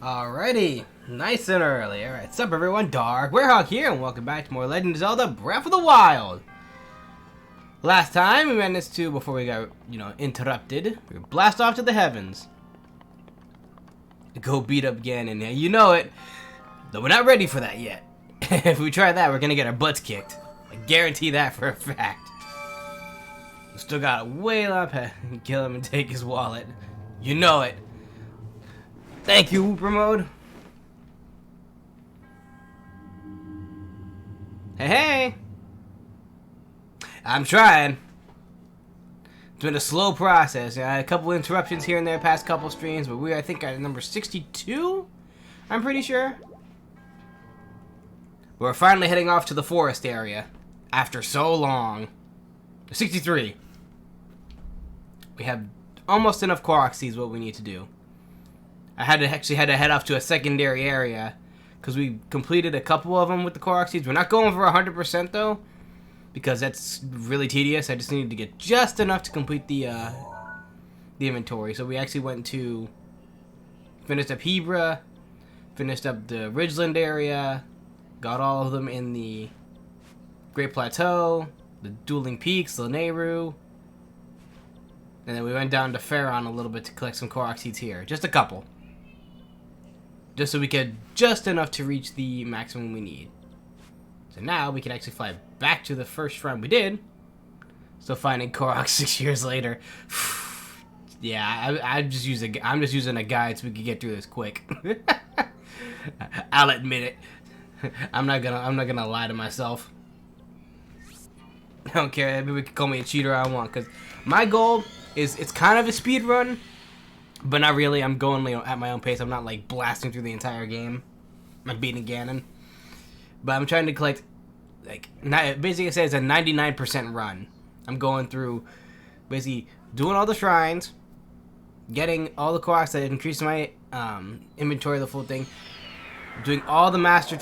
Alrighty, nice and early. Alright, what's up everyone, Dark Werehog here, and welcome back to more Legend of Zelda Breath of the Wild. Last time we managed to, before we got, interrupted, we blast off to the heavens. Go beat up Ganon, and you know it, though we're not ready for that yet. If we try that, we're gonna get our butts kicked. I guarantee that for a fact. We still gotta wail up, kill him and take his wallet. You know it. Thank you, Wooper Mode. Hey! I'm trying. It's been a slow process. I had a couple interruptions here and there past couple streams, but I think, at number 62? I'm pretty sure. We're finally heading off to the forest area. After so long. 63. We have almost enough Korok seeds, what we need to do. I had to head off to a secondary area because we completed a couple of them with the Korok seeds. We're not going for 100% though, because that's really tedious. I just needed to get just enough to complete the inventory. So we actually went to finished up Hebra, finished up the Ridgeland area, got all of them in the Great Plateau, the Dueling Peaks, Lanayru, and then we went down to Faron a little bit to collect some Korok seeds here, just a couple. Just so we could just enough to reach the maximum we need. So now we can actually fly back to the first shrine we did. Still finding Korok 6 years later. Yeah, I'm just using a guide so we can get through this quick. I'll admit it. I'm not gonna lie to myself. I don't care. Maybe we can call me a cheater all I want, because my goal is it's kind of a speed run. But not really. I'm going at my own pace. I'm not like blasting through the entire game. I'm beating Ganon. But I'm trying to collect, basically it says a 99% run. I'm going through, basically doing all the shrines, getting all the Koroks that increase my inventory, the full thing, doing all the Master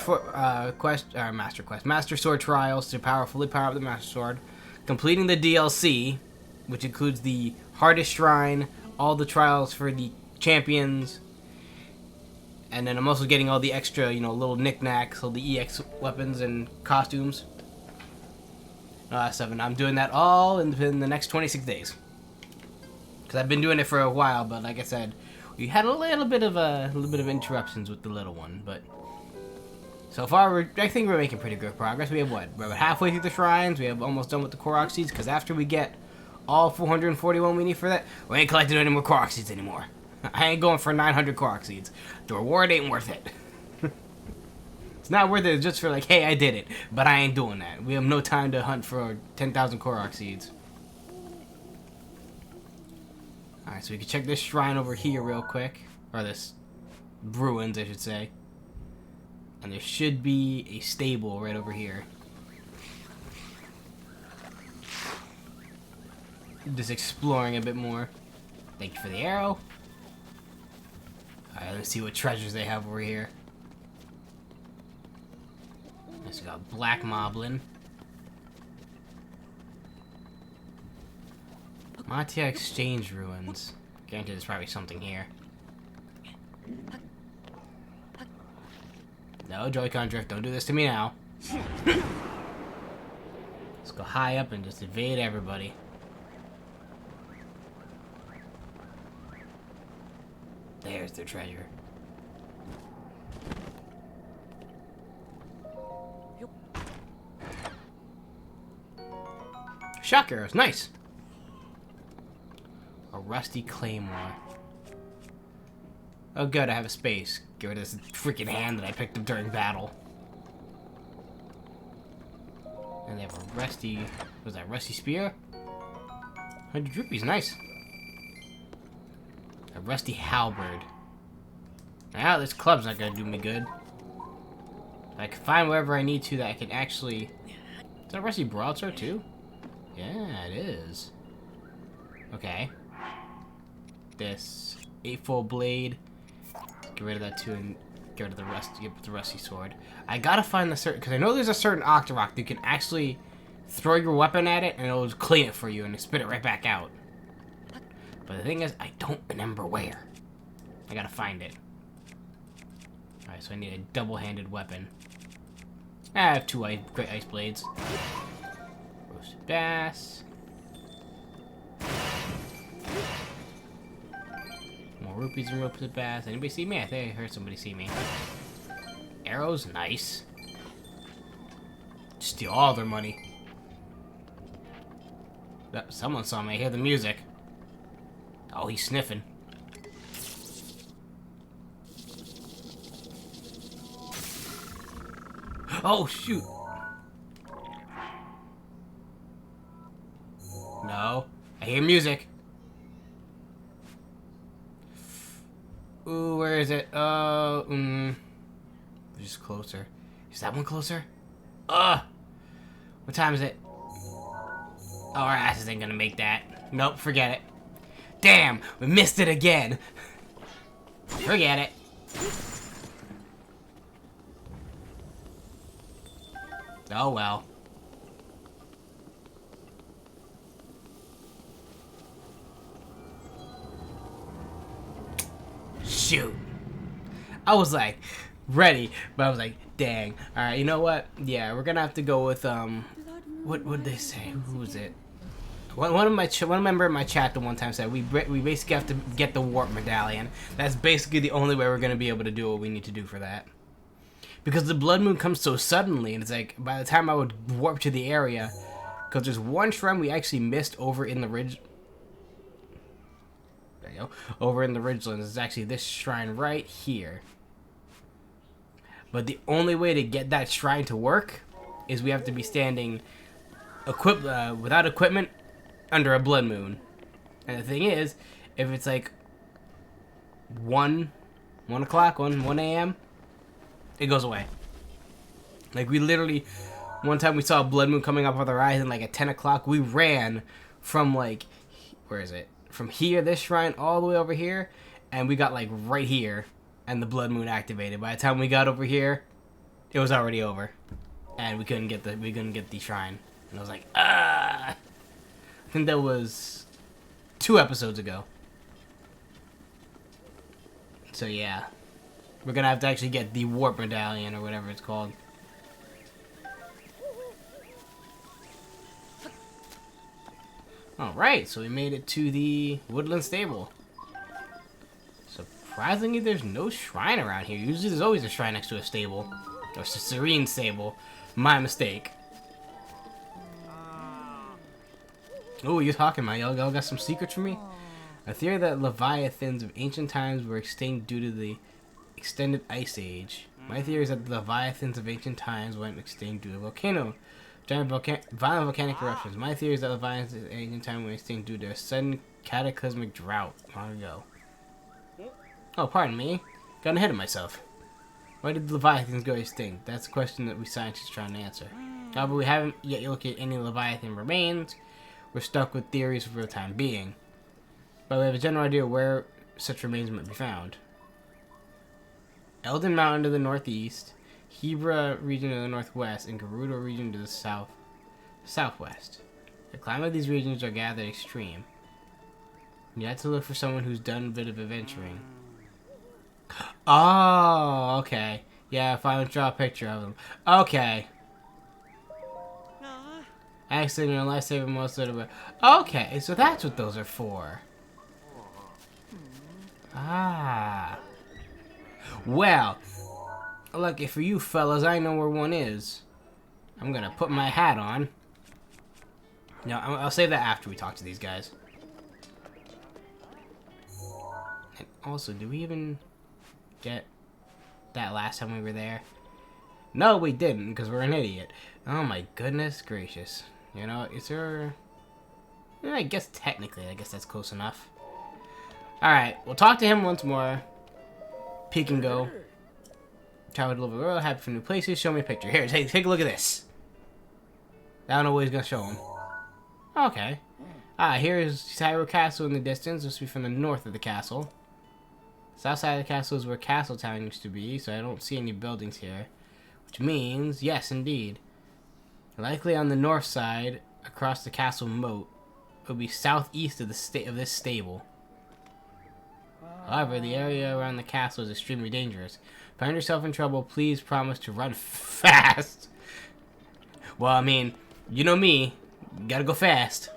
Sword trials to fully power up the Master Sword, completing the DLC, which includes the hardest shrine, all the trials for the champions, and then I'm also getting all the extra, little knickknacks, all the EX weapons and costumes. And I'm doing that all in the next 26 days. Because I've been doing it for a while, but like I said, we had a little bit of interruptions with the little one, but so far I think we're making pretty good progress. We have we're about halfway through the shrines. We have almost done with the Korok seeds, because after we get all 441 we need for that, we ain't collecting any more Korok seeds anymore. I ain't going for 900 Korok seeds. The reward ain't worth it. It's not worth it just for like, hey, I did it. But I ain't doing that. We have no time to hunt for 10,000 Korok seeds. Alright, so we can check this shrine over here real quick. Or this ruins, I should say. And there should be a stable right over here. Just exploring a bit more. Thank you for the arrow. Alright, let's see what treasures they have over here. Let's got Black Moblin. Matia Exchange Ruins. Granted, there's probably something here. No, Joy-Con Drift, don't do this to me now. Let's go high up and just evade everybody. There's the treasure. Shock arrows, nice. A rusty claymore. Oh good, I have a space. Get rid of this freaking hand that I picked up during battle. And they have a rusty, was that rusty spear? 100 rupees, nice. A rusty halberd. Now this club's not gonna do me good. I can find wherever I need to that I can actually... Is that a rusty broadsword too? Yeah, it is. Okay. This 8-fold blade. Get rid of that too and get rid of the rusty sword. I gotta find the certain... Because I know there's a certain Octorok that you can actually throw your weapon at it and it'll clean it for you and spit it right back out. But the thing is, I don't remember where. I gotta find it. Alright, so I need a double-handed weapon. I have 2 great ice blades. Roasted bass. More rupees and roasted bass. Anybody see me? I think I heard somebody see me. Arrows, nice. Steal all their money. Someone saw me. I hear the music. Oh, he's sniffing. Oh, shoot. No. I hear music. Ooh, where is it? Just closer. Is that one closer? What time is it? Oh, our asses ain't gonna make that. Nope, forget it. Damn, we missed it again. Forget it. Oh well. Shoot. I was like ready, but I was like, dang. All right, you know what? Yeah, we're gonna have to go with what did they say? Who was it? One member of my chat the one time said we basically have to get the warp medallion. That's basically the only way we're gonna be able to do what we need to do for that. Because the blood moon comes so suddenly, and it's like, by the time I would warp to the area, because there's one shrine we actually missed over in the ridge. There you go. Over in the Ridgelands. It's actually this shrine right here. But the only way to get that shrine to work is we have to be standing without equipment under a blood moon. And the thing is, if it's like 1 a.m., it goes away. Like, we literally, one time we saw a blood moon coming up on the horizon, like at 10 o'clock. We ran from, like, where is it? From here, this shrine, all the way over here, and we got, like, right here, and the blood moon activated. By the time we got over here, it was already over, and we couldn't get the shrine. And I was like, ah! I think that was 2 episodes ago. So, yeah. We're gonna have to actually get the warp medallion, or whatever it's called. Alright, so we made it to the Woodland Stable. Surprisingly, there's no shrine around here. Usually there's always a shrine next to a stable. Or Serene Stable. My mistake. Oh, you're talking, man. Y'all got some secrets for me? A theory that Leviathans of ancient times were extinct due to the extended ice age. My theory is that the Leviathans of ancient times went extinct due to violent volcanic eruptions. My theory is that Leviathans of ancient times went extinct due to a sudden cataclysmic drought long ago. Oh, pardon me. Got ahead of myself. Why did the Leviathans go extinct? That's a question that we scientists are trying to answer. However, we haven't yet looked at any Leviathan remains. We're stuck with theories for the time being. But we have a general idea where such remains might be found. Elden Mountain to the northeast, Hebra region to the northwest, and Gerudo region to the southwest. The climate of these regions are gathered extreme. You have to look for someone who's done a bit of adventuring. Oh, okay. Yeah, if I don't draw a picture of them. Okay. Accident or lifesaver most of the... Okay, so that's what those are for. Ah. Well, lucky for you fellas, I know where one is. I'm gonna put my hat on. No, I'll save that after we talk to these guys. And also, did we even get that last time we were there? No, we didn't, because we're an idiot. Oh my goodness gracious. You know, is there... I guess technically, I guess that's close enough. Alright, we'll talk to him once more. Peek and go. Travel to the world, happy for new places. Show me a picture. Here, take a look at this. I don't know what he's gonna show him. Okay. Here's Hyrule Castle in the distance. This will be from the north of the castle. South side of the castle is where Castletown used to be, so I don't see any buildings here. Which means, yes, indeed. Likely on the north side, across the castle moat, it will be southeast of this stable. However, the area around the castle is extremely dangerous. If you find yourself in trouble, please promise to run fast. Well, I mean, you know me. Gotta go fast.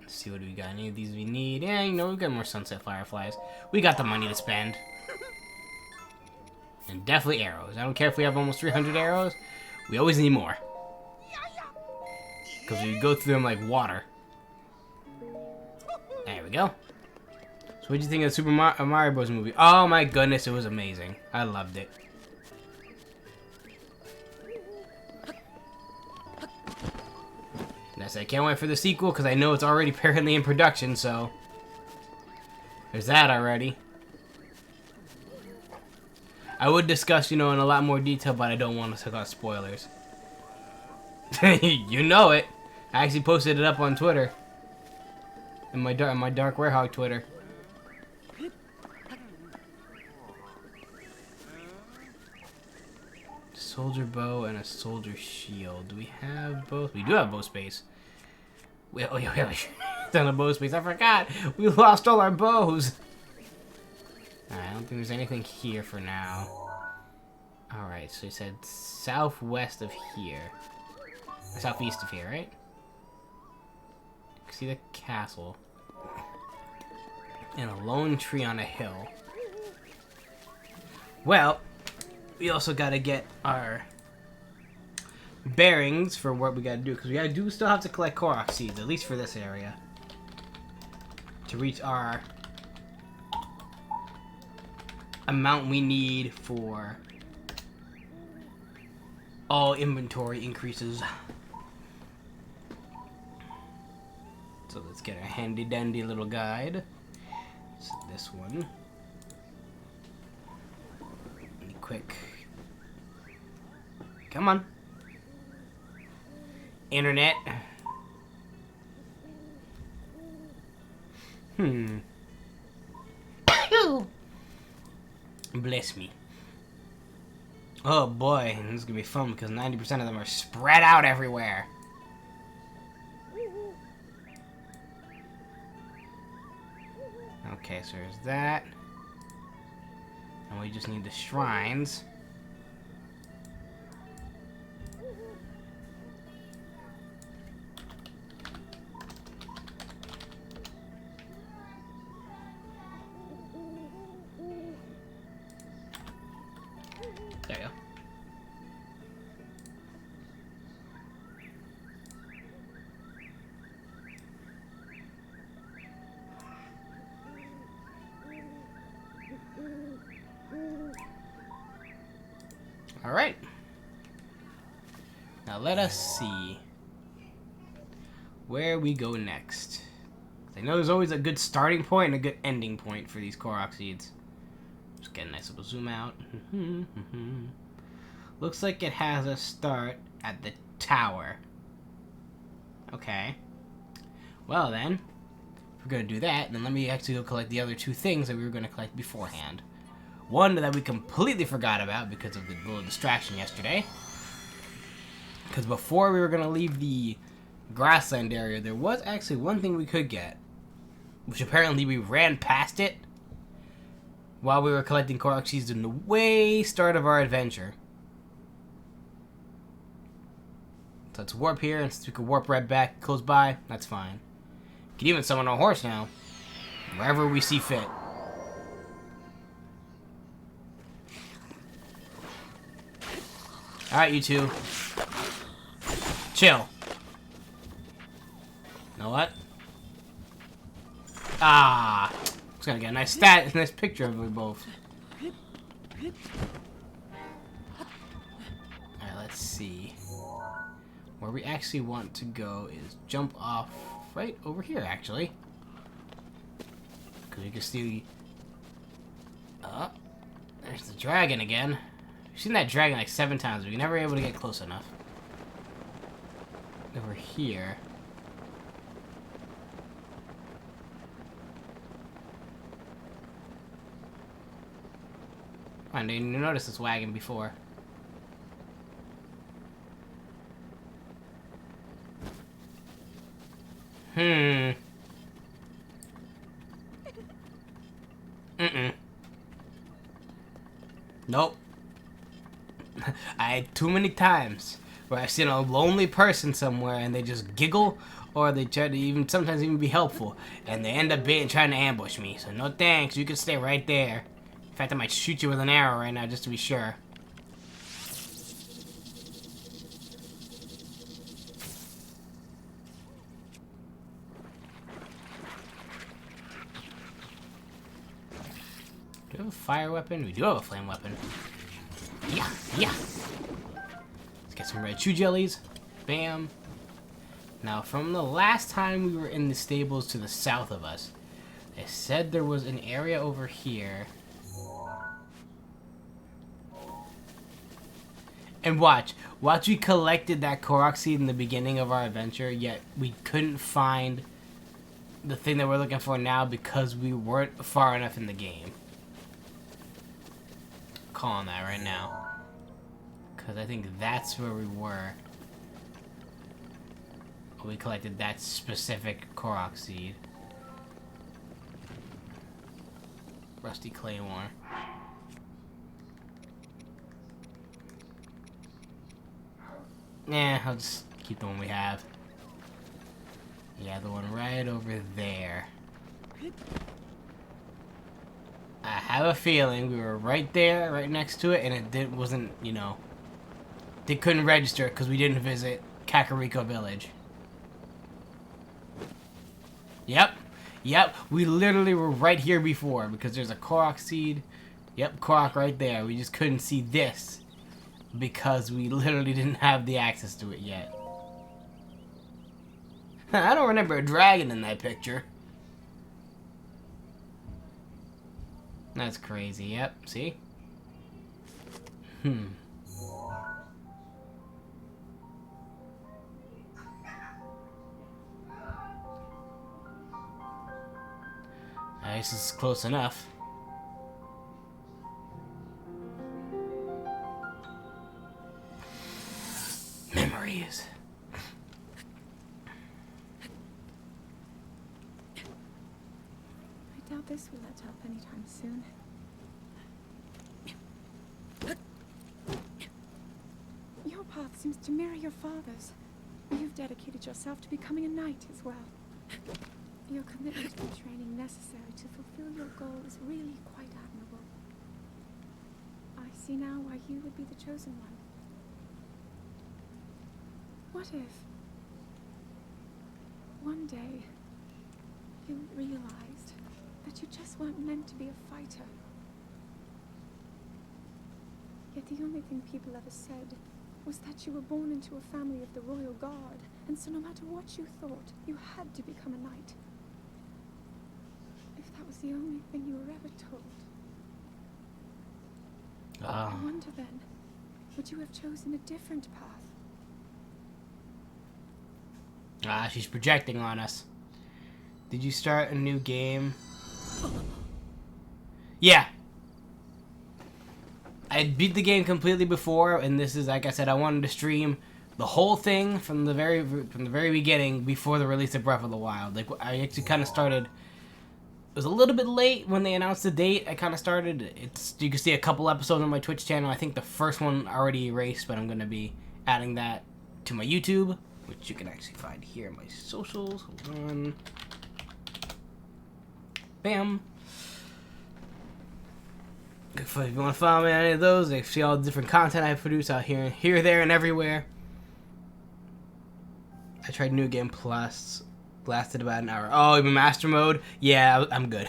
Let's see, what do we got? Any of these we need? Yeah, you know, we've got more Sunset Fireflies. We got the money to spend. And definitely arrows. I don't care if we have almost 300 arrows. We always need more. Because we go through them like water. There we go. So what do you think of the Super Mario Bros. Movie? Oh my goodness, it was amazing. I loved it. Yes, I can't wait for the sequel because I know it's already apparently in production, so there's that already. I would discuss, you know, in a lot more detail, but I don't want to talk about spoilers. You know it. I actually posted it up on Twitter. In my Dark Warehog Twitter. Soldier bow and a soldier shield. Do we have both? We do have bow space. Wait. Done a bow space. I forgot. We lost all our bows. Alright, I don't think there's anything here for now. Alright, so you said southwest of here. Or southeast of here, right? You can see the castle. And a lone tree on a hill. Well, we also gotta get our bearings for what we gotta do, because we still have to collect Korok seeds, at least for this area, to reach our amount we need for all inventory increases. So let's get a handy dandy little guide. So this one. Really quick. Come on. Internet. Bless me. Oh boy, this is gonna be fun because 90% of them are spread out everywhere. Okay, so there's that. And we just need the shrines. There you go. Alright. Now let us see where we go next. I know there's always a good starting point and a good ending point for these Korok seeds. Just get a nice little zoom out. Looks like it has us start at the tower. Okay. Well then, if we're gonna do that, then let me actually go collect the other two things that we were gonna collect beforehand. One that we completely forgot about because of the little distraction yesterday. Because before we were gonna leave the grassland area, there was actually one thing we could get, which apparently we ran past it while we were collecting Korok seeds in the way start of our adventure. So let's warp here, and since we can warp right back close by, that's fine. We can even summon a horse now, wherever we see fit. Alright, you two. Chill. Know what? Ah! Just gonna get a nice nice picture of them both. Alright, let's see. Where we actually want to go is jump off right over here, actually. Because you can see... there's the dragon again. We've seen that dragon like 7 times, but we're never able to get close enough. Over here. I didn't notice this wagon before. Nope. I had too many times where I've seen a lonely person somewhere and they just giggle, or they try to sometimes even be helpful, and they end up trying to ambush me. So no thanks, you can stay right there. In fact, I might shoot you with an arrow right now just to be sure. Do we have a fire weapon? We do have a flame weapon. Yeah, yeah. Let's get some red chew jellies. Bam. Now, from the last time we were in the stables to the south of us, they said there was an area over here. And watch we collected that Korok seed in the beginning of our adventure, yet we couldn't find the thing that we're looking for now because we weren't far enough in the game. Calling that right now, because I think that's where we were. We collected that specific Korok seed. Rusty Claymore. Nah, I'll just keep the one we have. Yeah, the one right over there. I have a feeling we were right there, right next to it, and it wasn't, you know, they couldn't register because we didn't visit Kakariko Village. Yep, we literally were right here before because there's a Korok seed. Yep, Korok right there. We just couldn't see this because we literally didn't have the access to it yet. I don't remember a dragon in that picture. That's crazy. Yep, see? This is close enough. Memories. I doubt this will let up anytime soon. Your path seems to mirror your father's. You've dedicated yourself to becoming a knight as well. Your commitment to the training necessary to fulfill your goal is really quite admirable. I see now why you would be the chosen one. What if one day you realized that you just weren't meant to be a fighter? Yet the only thing people ever said was that you were born into a family of the Royal Guard, and so no matter what you thought, you had to become a knight. If that was the only thing you were ever told, I wonder then, would you have chosen a different path? She's projecting on us. Did you start a new game? Yeah. I beat the game completely before, and this is, like I said, I wanted to stream the whole thing from the very beginning before the release of Breath of the Wild. Like, I actually kind of started. It was a little bit late when they announced the date. I kind of started. You can see a couple episodes on my Twitch channel. I think the first one already erased, but I'm gonna be adding that to my YouTube, which you can actually find here in my socials. Hold on. Bam. If you want to follow me on any of those, you see all the different content I produce out here, there, and everywhere. I tried New Game Plus. Lasted about an hour. Oh, even Master Mode? Yeah, I'm good.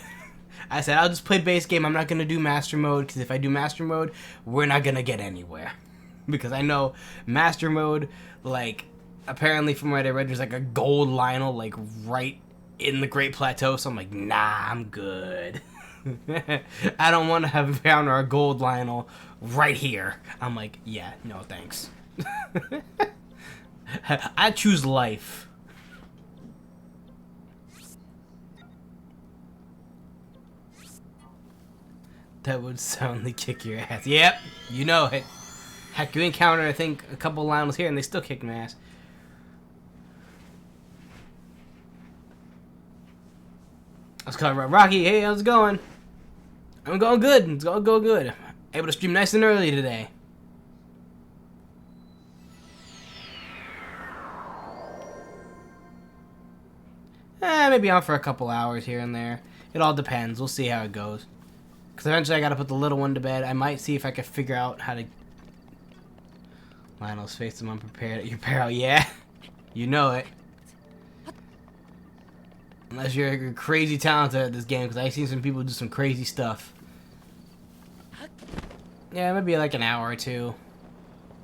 I said I'll just play base game. I'm not going to do Master Mode, because if I do Master Mode, we're not going to get anywhere. Because I know Master Mode, like, apparently from what I read, there's like a gold Lionel like right in the Great Plateau. So I'm like, nah, I'm good. I don't want to have found our gold Lionel right here. I'm like, yeah, no thanks. I choose life. That would soundly kick your ass. Yep, you know it. Heck, you encountered, I think, a couple Lionels here and they still kick my ass. Let's call Rocky. Hey, how's it going? I'm going good. It's all going good. Able to stream nice and early today. Maybe on for a couple hours here and there. It all depends. We'll see how it goes. Because eventually I gotta put the little one to bed. I might see if I can figure out how to... Lionel's face him unprepared at your peril. Yeah, you know it. Unless you're crazy talented at this game, because I've seen some people do some crazy stuff. Yeah, maybe like an hour or two.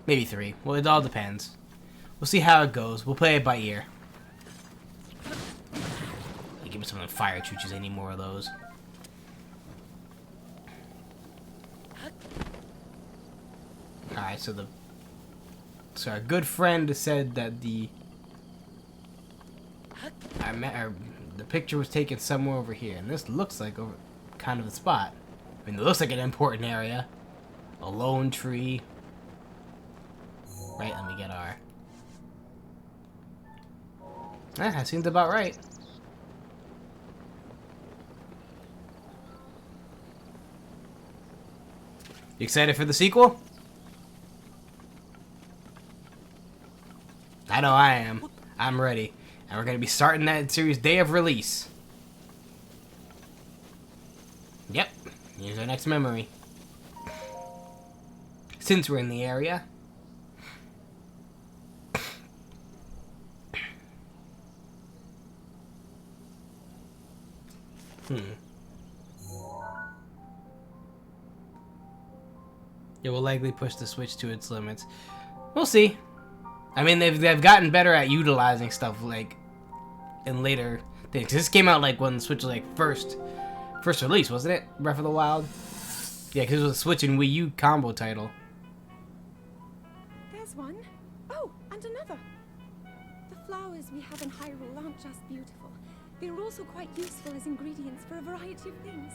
Maybe 3. Well, it all depends. We'll see how it goes. We'll play it by ear. Give me some of the fire chooches. I need more of those. Alright, so our good friend said that the picture was taken somewhere over here, and this looks like kind of the spot. I mean, it looks like an important area. A lone tree. Right, let me get our... that seems about right. You excited for the sequel? I know I am. I'm ready. And we're going to be starting that series day of release. Yep. Here's our next memory. Since we're in the area. It will likely push the Switch to its limits. We'll see. I mean, they've gotten better at utilizing stuff like in later things. This came out like when the Switch was like first release, wasn't it? Breath of the Wild. Yeah, because it was a Switch and Wii U combo title. There's one. Oh, and another. The flowers we have in Hyrule aren't just beautiful. They're also quite useful as ingredients for a variety of things.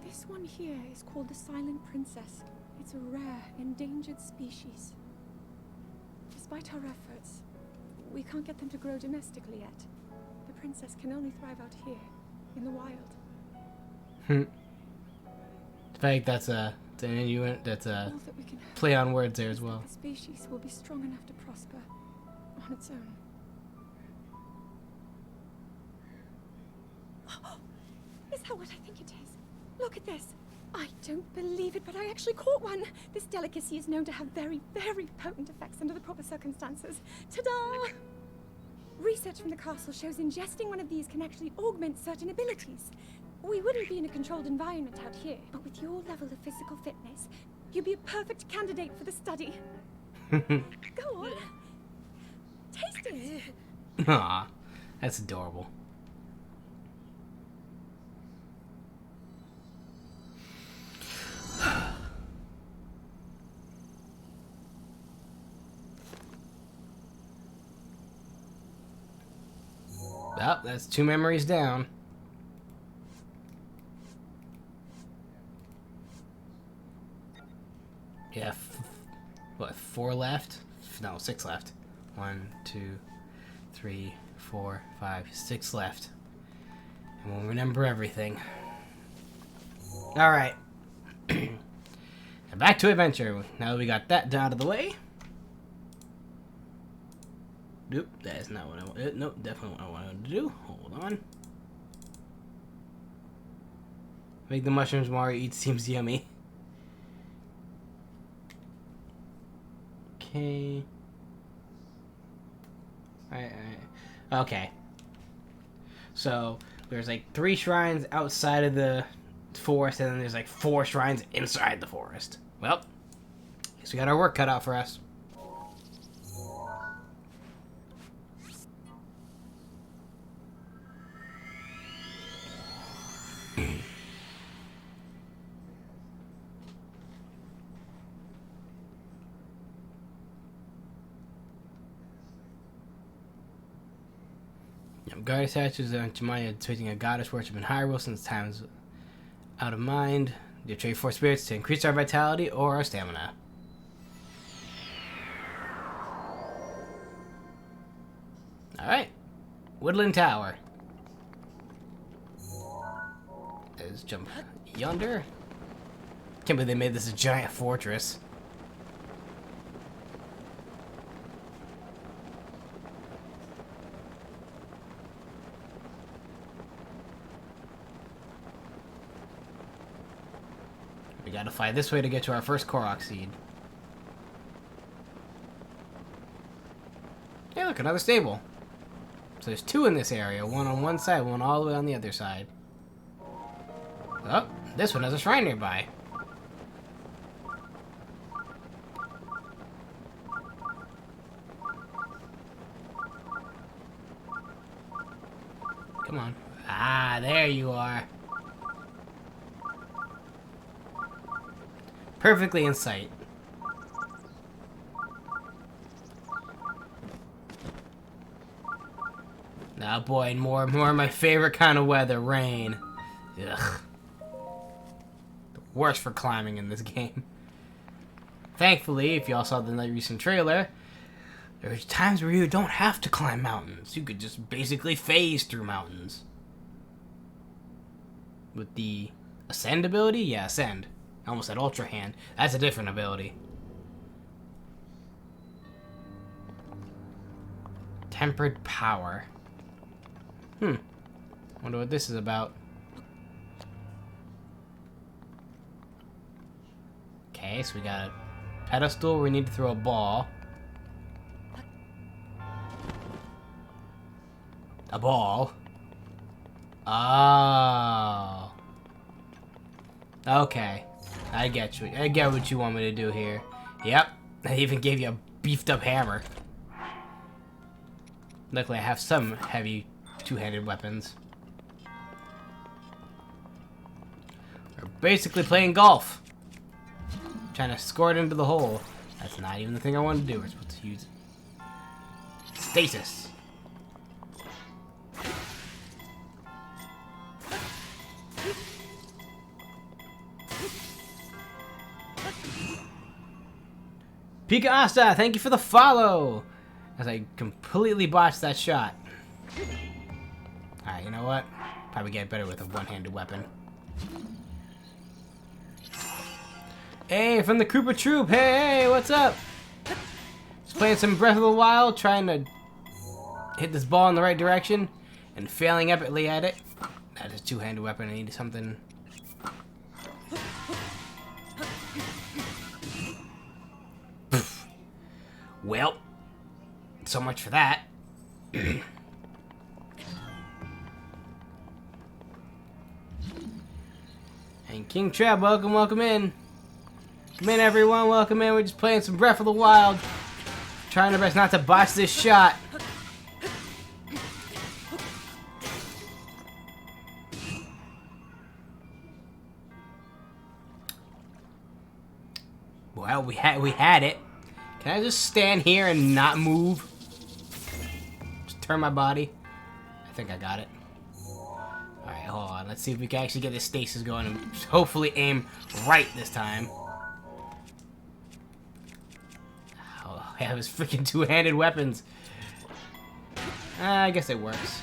This one here is called the Silent Princess. It's a rare, endangered species. Despite our efforts, we can't get them to grow domestically yet. The princess can only thrive out here, in the wild. In fact, that's an innuendo. That's a play on words there as well. The species will be strong enough to prosper on its own. Is that what I think it is? Look at this. I don't believe it, but I actually caught one. This delicacy is known to have very, very potent effects under the proper circumstances. Ta-da! Research from the castle shows ingesting one of these can actually augment certain abilities. We wouldn't be in a controlled environment out here, but with your level of physical fitness, you'd be a perfect candidate for the study. Go on. Taste it. Aw, that's adorable. Well, that's 2 memories down. Yeah, what, 4 left? No, 6 left. 1, 2, 3, 4, 5, 6 left. And we'll remember everything. Alright. Back to adventure. Now that we got that out of the way. Nope, that is not what I want. Nope, definitely what I wanted to do. Hold on. Make the mushrooms Mario eats seems yummy. Okay. Alright. Okay. So, there's like 3 shrines outside of the forest, and then there's like 4 shrines inside the forest. Well, I guess we got our work cut out for us. Goddess statues of Jemaya depicting a goddess worship in Hyrule since times out of mind. You trade 4 spirits to increase our vitality or our stamina. Alright. Woodland Tower. Let's jump yonder. Can't believe they made this a giant fortress. We gotta fly this way to get to our first Korok seed. Hey, look, another stable. So there's 2 in this area. One on one side, one all the way on the other side. Oh, this one has a shrine nearby. Come on. Ah, there you are. Perfectly in sight. Oh boy, more of my favorite kind of weather, rain. Ugh. The worst for climbing in this game. Thankfully, if y'all saw the recent trailer, there's times where you don't have to climb mountains. You could just basically phase through mountains. With the Ascend ability? Yeah, Ascend. I almost said Ultra Hand. That's a different ability. Tempered Power. Wonder what this is about. Okay, so we got a pedestal where we need to throw a ball. A ball. Oh. Okay. I get you. I get what you want me to do here. Yep. I even gave you a beefed up hammer. Luckily I have some heavy 2-handed weapons. We're basically playing golf. Trying to score it into the hole. That's not even the thing I wanted to do. We're supposed to use stasis. Pika Asta, thank you for the follow! As I completely botched that shot. Alright, you know what? Probably get better with a one-handed weapon. Hey, from the Koopa Troop! Hey, what's up? Just playing some Breath of the Wild, trying to hit this ball in the right direction, and failing epically at it. That is a 2-handed weapon. I need something. Well, so much for that. And King Treb, welcome in. Come in, everyone, welcome in. We're just playing some Breath of the Wild. Trying our best not to botch this shot. Well, we had it. Can I just stand here and not move? Just turn my body. I think I got it. Alright, hold on. Let's see if we can actually get this stasis going and hopefully aim right this time. Oh, I have his freaking 2-handed weapons. I guess it works.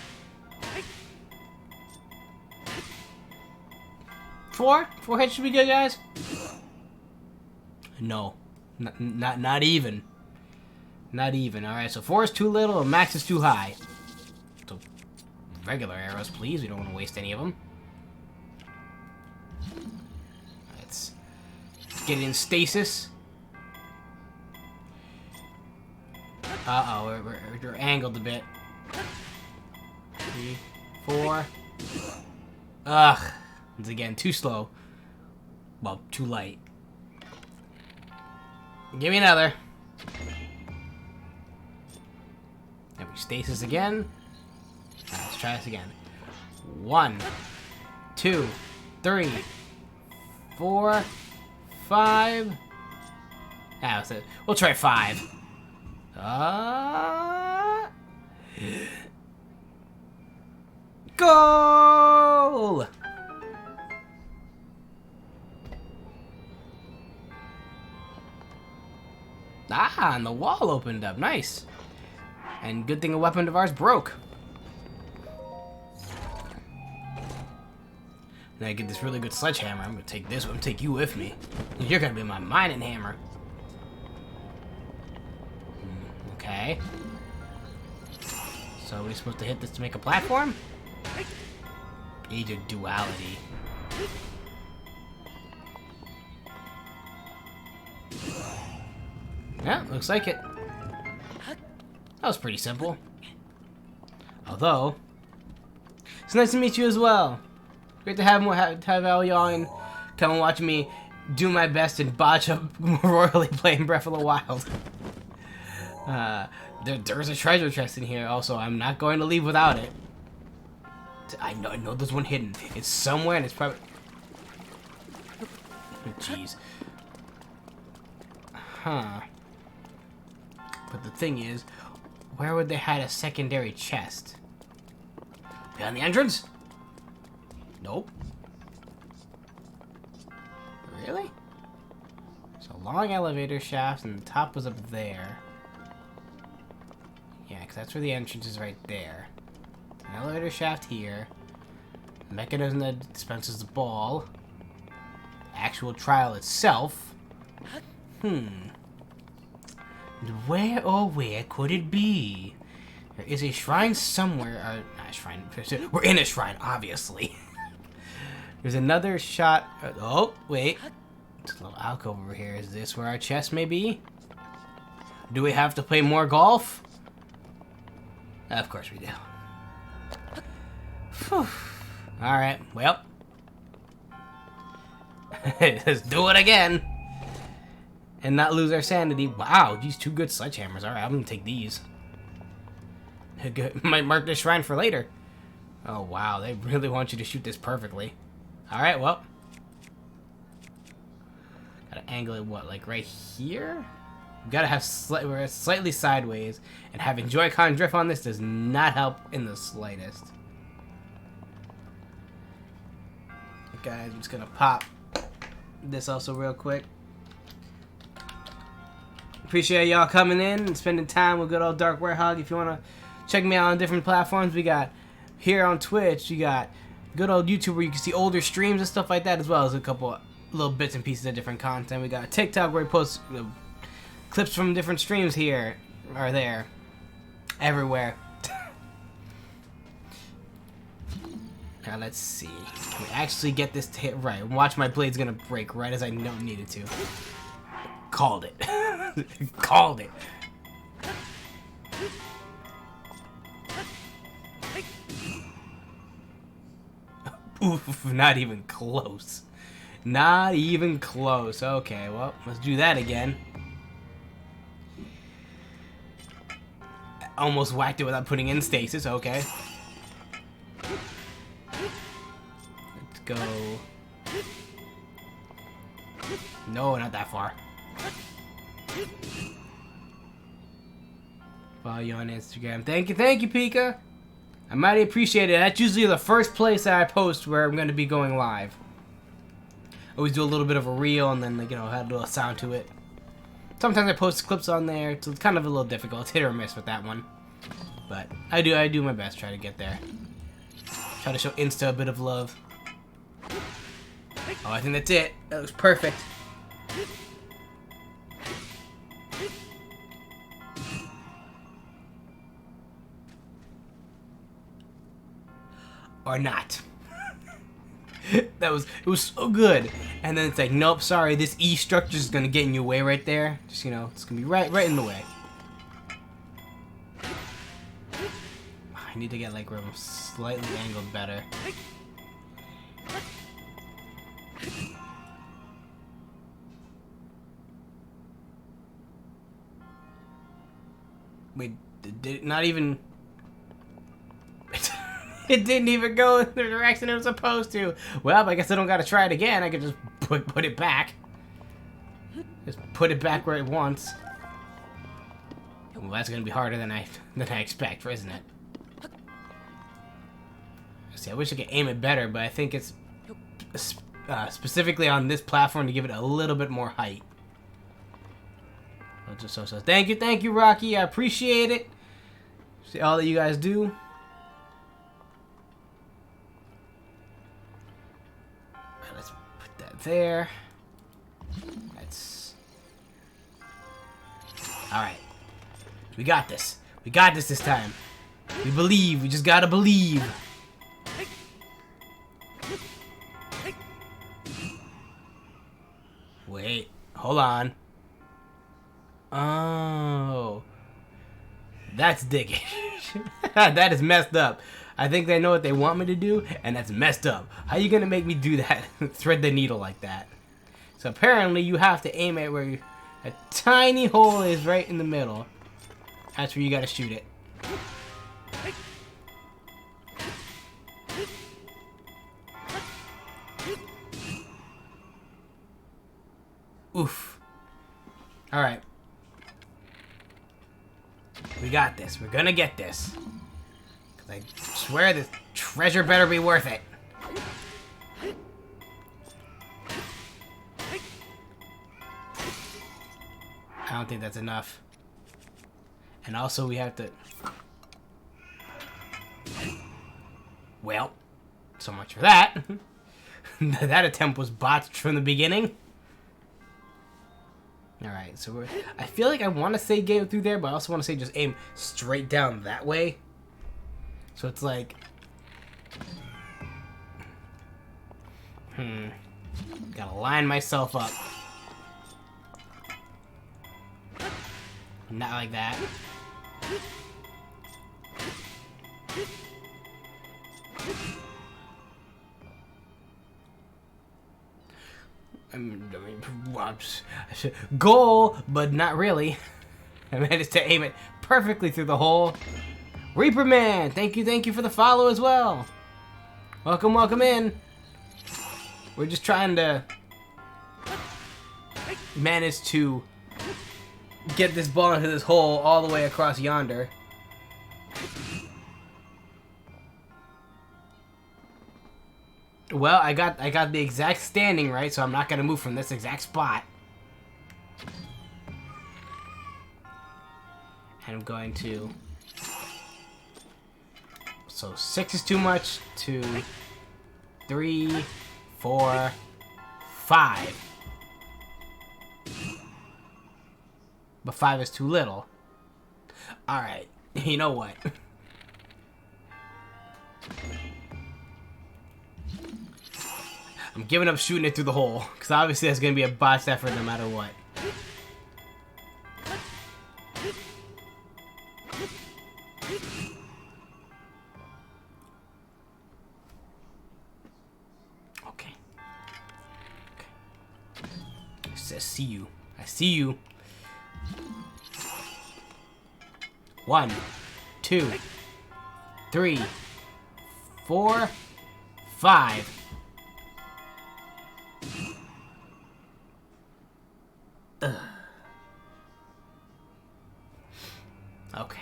4? 4 hits should be good, guys? No. Not even. Not even. Alright, so 4 is too little and max is too high. So, regular arrows, please. We don't want to waste any of them. Let's get in stasis. Uh-oh, we're angled a bit. 3, 4. Ugh. It's again too slow. Well, too light. Give me another. Then we stasis again. Now let's try this again. 1, 2, 3, 4, 5. That's it. We'll try 5. Goal! Ah, and the wall opened up. Nice. And good thing a weapon of ours broke. Now I get this really good sledgehammer. I'm gonna take this one, take you with me. You're gonna be my mining hammer. Okay. So are we supposed to hit this to make a platform? Either duality. Yeah, looks like it. That was pretty simple. Although, it's nice to meet you as well. Great to have all y'all and come and watch me do my best and botch up royally playing Breath of the Wild. There's a treasure chest in here. Also, I'm not going to leave without it. I know there's one hidden. It's somewhere, and it's probably. Jeez. Huh. But the thing is, where would they hide a secondary chest? Behind the entrance? Nope. Really? So long elevator shafts, and the top was up there. Yeah, because that's where the entrance is, right there. An elevator shaft here. The mechanism that dispenses the ball. The actual trial itself. Where, oh where could it be? There is a shrine somewhere. Not a shrine. We're in a shrine, obviously. There's another shot. Oh, wait. There's a little alcove over here. Is this where our chest may be? Do we have to play more golf? Of course we do. Alright, well. Let's do it again. And not lose our sanity. Wow, these 2 good sledgehammers. Alright, I'm gonna take these. Might mark this shrine for later. Oh wow, they really want you to shoot this perfectly. Alright, well. Gotta angle it, what, like right here? We gotta have we're slightly sideways. And having Joy-Con drift on this does not help in the slightest. Guys, I'm just gonna pop this also real quick. Appreciate y'all coming in and spending time with good old Dark Warehog. If you wanna check me out on different platforms, we got here on Twitch, you got good old YouTube where you can see older streams and stuff like that, as well as a couple little bits and pieces of different content. We got TikTok where we post clips from different streams here or there, everywhere. Now let's see. Can we actually get this to hit right? Watch, my blade's gonna break right as I know it needed to. Called it. Called it. Oof, not even close. Not even close. Okay, well, let's do that again. Almost whacked it without putting in stasis. Okay. Let's go. No, not that far. Follow you on Instagram. Thank you, Pika. I mighty appreciate it. That's usually the first place that I post where I'm going to be going live. Always do a little bit of a reel and then, like, you know, add a little sound to it. Sometimes I post clips on there, so it's kind of a little difficult. It's hit or miss with that one. But I do my best, try to get there. Try to show Insta a bit of love. Oh, I think that's it. That was perfect. Or not. It was so good. And then it's like, nope, sorry, this E structure is gonna get in your way right there. Just, you know, it's gonna be right in the way. I need to get like slightly angled better. Wait, did not even... It didn't even go in the direction it was supposed to. Well, I guess I don't gotta try it again. I can just put it back. Just put it back where it wants. Well, that's gonna be harder than I expect, isn't it? See, I wish I could aim it better, but I think it's specifically on this platform to give it a little bit more height. So thank you, Rocky. I appreciate it. See all that you guys do. Right, let's put that there. That's all right. We got this. We got this time. We believe. We just gotta believe. Wait. Hold on. Oh. That's dickish. That is messed up. I think they know what they want me to do, and that's messed up. How are you gonna make me do that? Thread the needle like that. So apparently you have to aim it where a tiny hole is right in the middle. That's where you gotta shoot it. Oof. Alright. We got this. We're gonna get this. 'Cause I swear this treasure better be worth it. I don't think that's enough. And also we have to... Well, so much for that. That attempt was botched from the beginning. Alright, so I feel like I want to say game through there, but I also want to say just aim straight down that way. So it's like... Gotta line myself up. Not like that. Goal, but not really. I managed to aim it perfectly through the hole. Reaper Man, thank you for the follow as well. Welcome in. We're just trying to manage to get this ball into this hole all the way across yonder. Well, I got the exact standing right, so I'm not gonna move from this exact spot. And I'm going to... So 6 is too much. 2, 3, 4, 5. But 5 is too little. Alright, you know what? I'm giving up shooting it through the hole, because obviously that's going to be a botched effort no matter what. Okay. I see you. I see you. 1, 2, 3, 4, 5. Okay.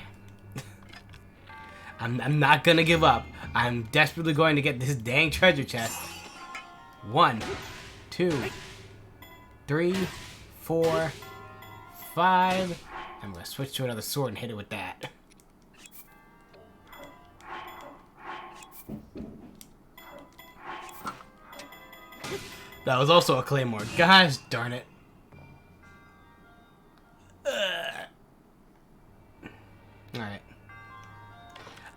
I'm not gonna give up. I'm desperately going to get this dang treasure chest. 1, 2, 3, 4, 5. I'm gonna switch to another sword and hit it with that. That was also a claymore. Gosh darn it. Alright.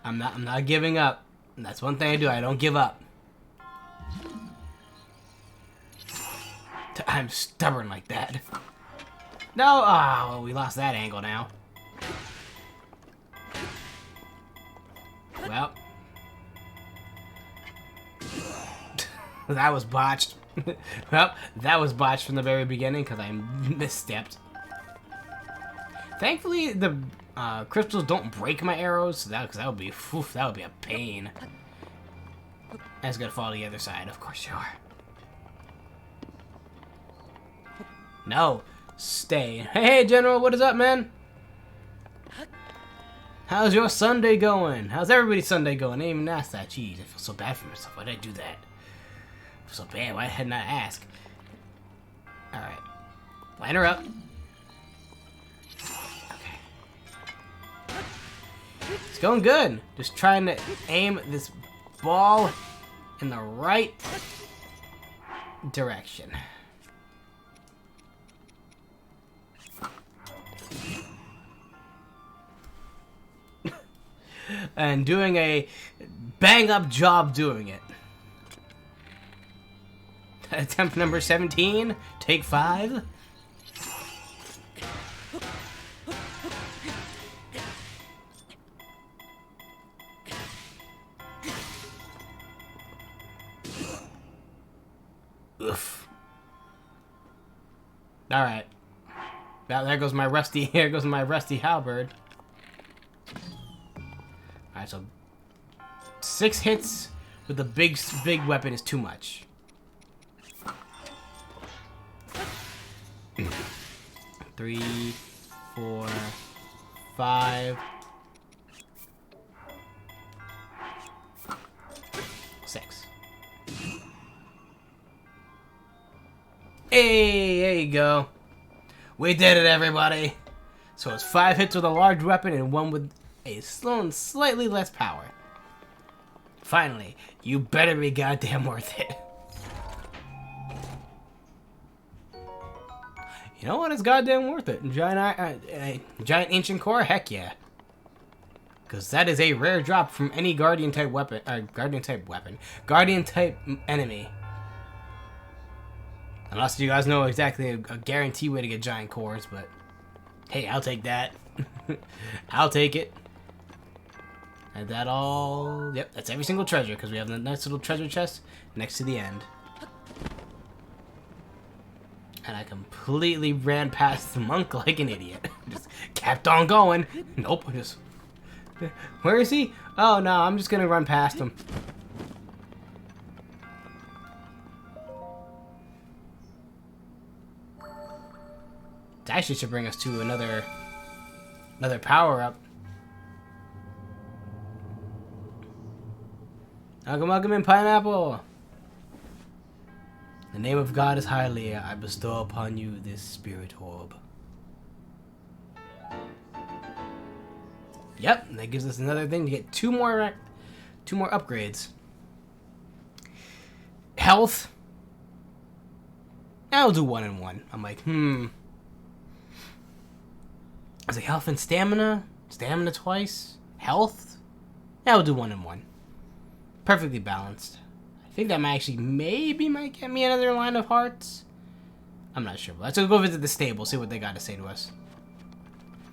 I'm not giving up. That's one thing I do. I don't give up. I'm stubborn like that. No! Ah, well, we lost that angle now. Well. That was botched. Well, that was botched from the very beginning because I misstepped. Thankfully, the crystals don't break my arrows, so that, cause that would be, oof, that would be a pain. I just gotta follow the other side, of course you are. No, stay. Hey, General, what is up, man? How's your Sunday going? How's everybody's Sunday going? I didn't even ask that. Jeez, I feel so bad for myself. Why did I do that? I feel so bad. Why didn't I ask? Alright. Line her up. Okay. It's going good. Just trying to aim this ball in the right direction. And doing a bang-up job doing it. Attempt number 17, take 5. Oof. All right. Now there goes my rusty. Here goes my rusty halberd. All right, so 6 hits with the big weapon is too much. 3, 4, 5, 6. Hey, there you go. We did it, everybody. So it's 5 hits with a large weapon and 1 with a slow and slightly less power. Finally, you better be goddamn worth it. You know what? It's goddamn worth it. Giant ancient core? Heck yeah. Because that is a rare drop from any guardian type weapon. Guardian type enemy. Unless you guys know exactly a guaranteed way to get giant cores, but hey, I'll take that. I'll take it. And that all... Yep, that's every single treasure, because we have the nice little treasure chest next to the end. And I completely ran past the monk like an idiot. Just kept on going. Nope, just... Where is he? Oh, no, I'm just gonna run past him. It actually should bring us to another power-up. Welcome in, Pineapple! In the name of God is highly, I bestow upon you this spirit orb. Yep, that gives us another thing to get 2 more upgrades. Health. I'll do 1 and 1. I'm like, I was like, health and stamina? Stamina twice? Health? Yeah, we'll do 1 and 1. Perfectly balanced. I think that might get me another line of hearts. I'm not sure. Let's go visit the stable, see what they got to say to us.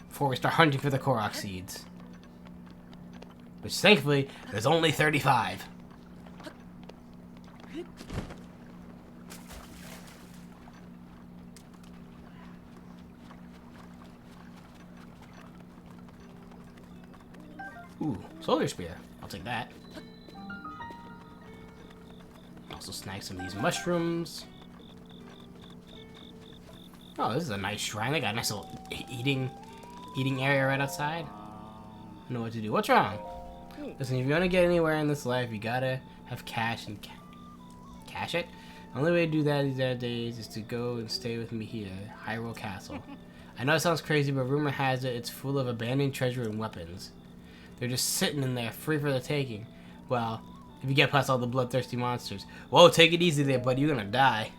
Before we start hunting for the Korok seeds. Which, thankfully, there's only 35. Ooh, solar spear. I'll take that. Also snag some of these mushrooms. Oh, this is a nice shrine. They got a nice little eating area right outside. I know what to do. What's wrong? Listen, if you want to get anywhere in this life, you gotta have cash and cash it. The only way to do that these days is to go and stay with me here, Hyrule Castle. I know it sounds crazy, but rumor has it it's full of abandoned treasure and weapons. They're just sitting in there, free for the taking. Well, if you get past all the bloodthirsty monsters. Whoa, take it easy there, buddy. You're gonna die.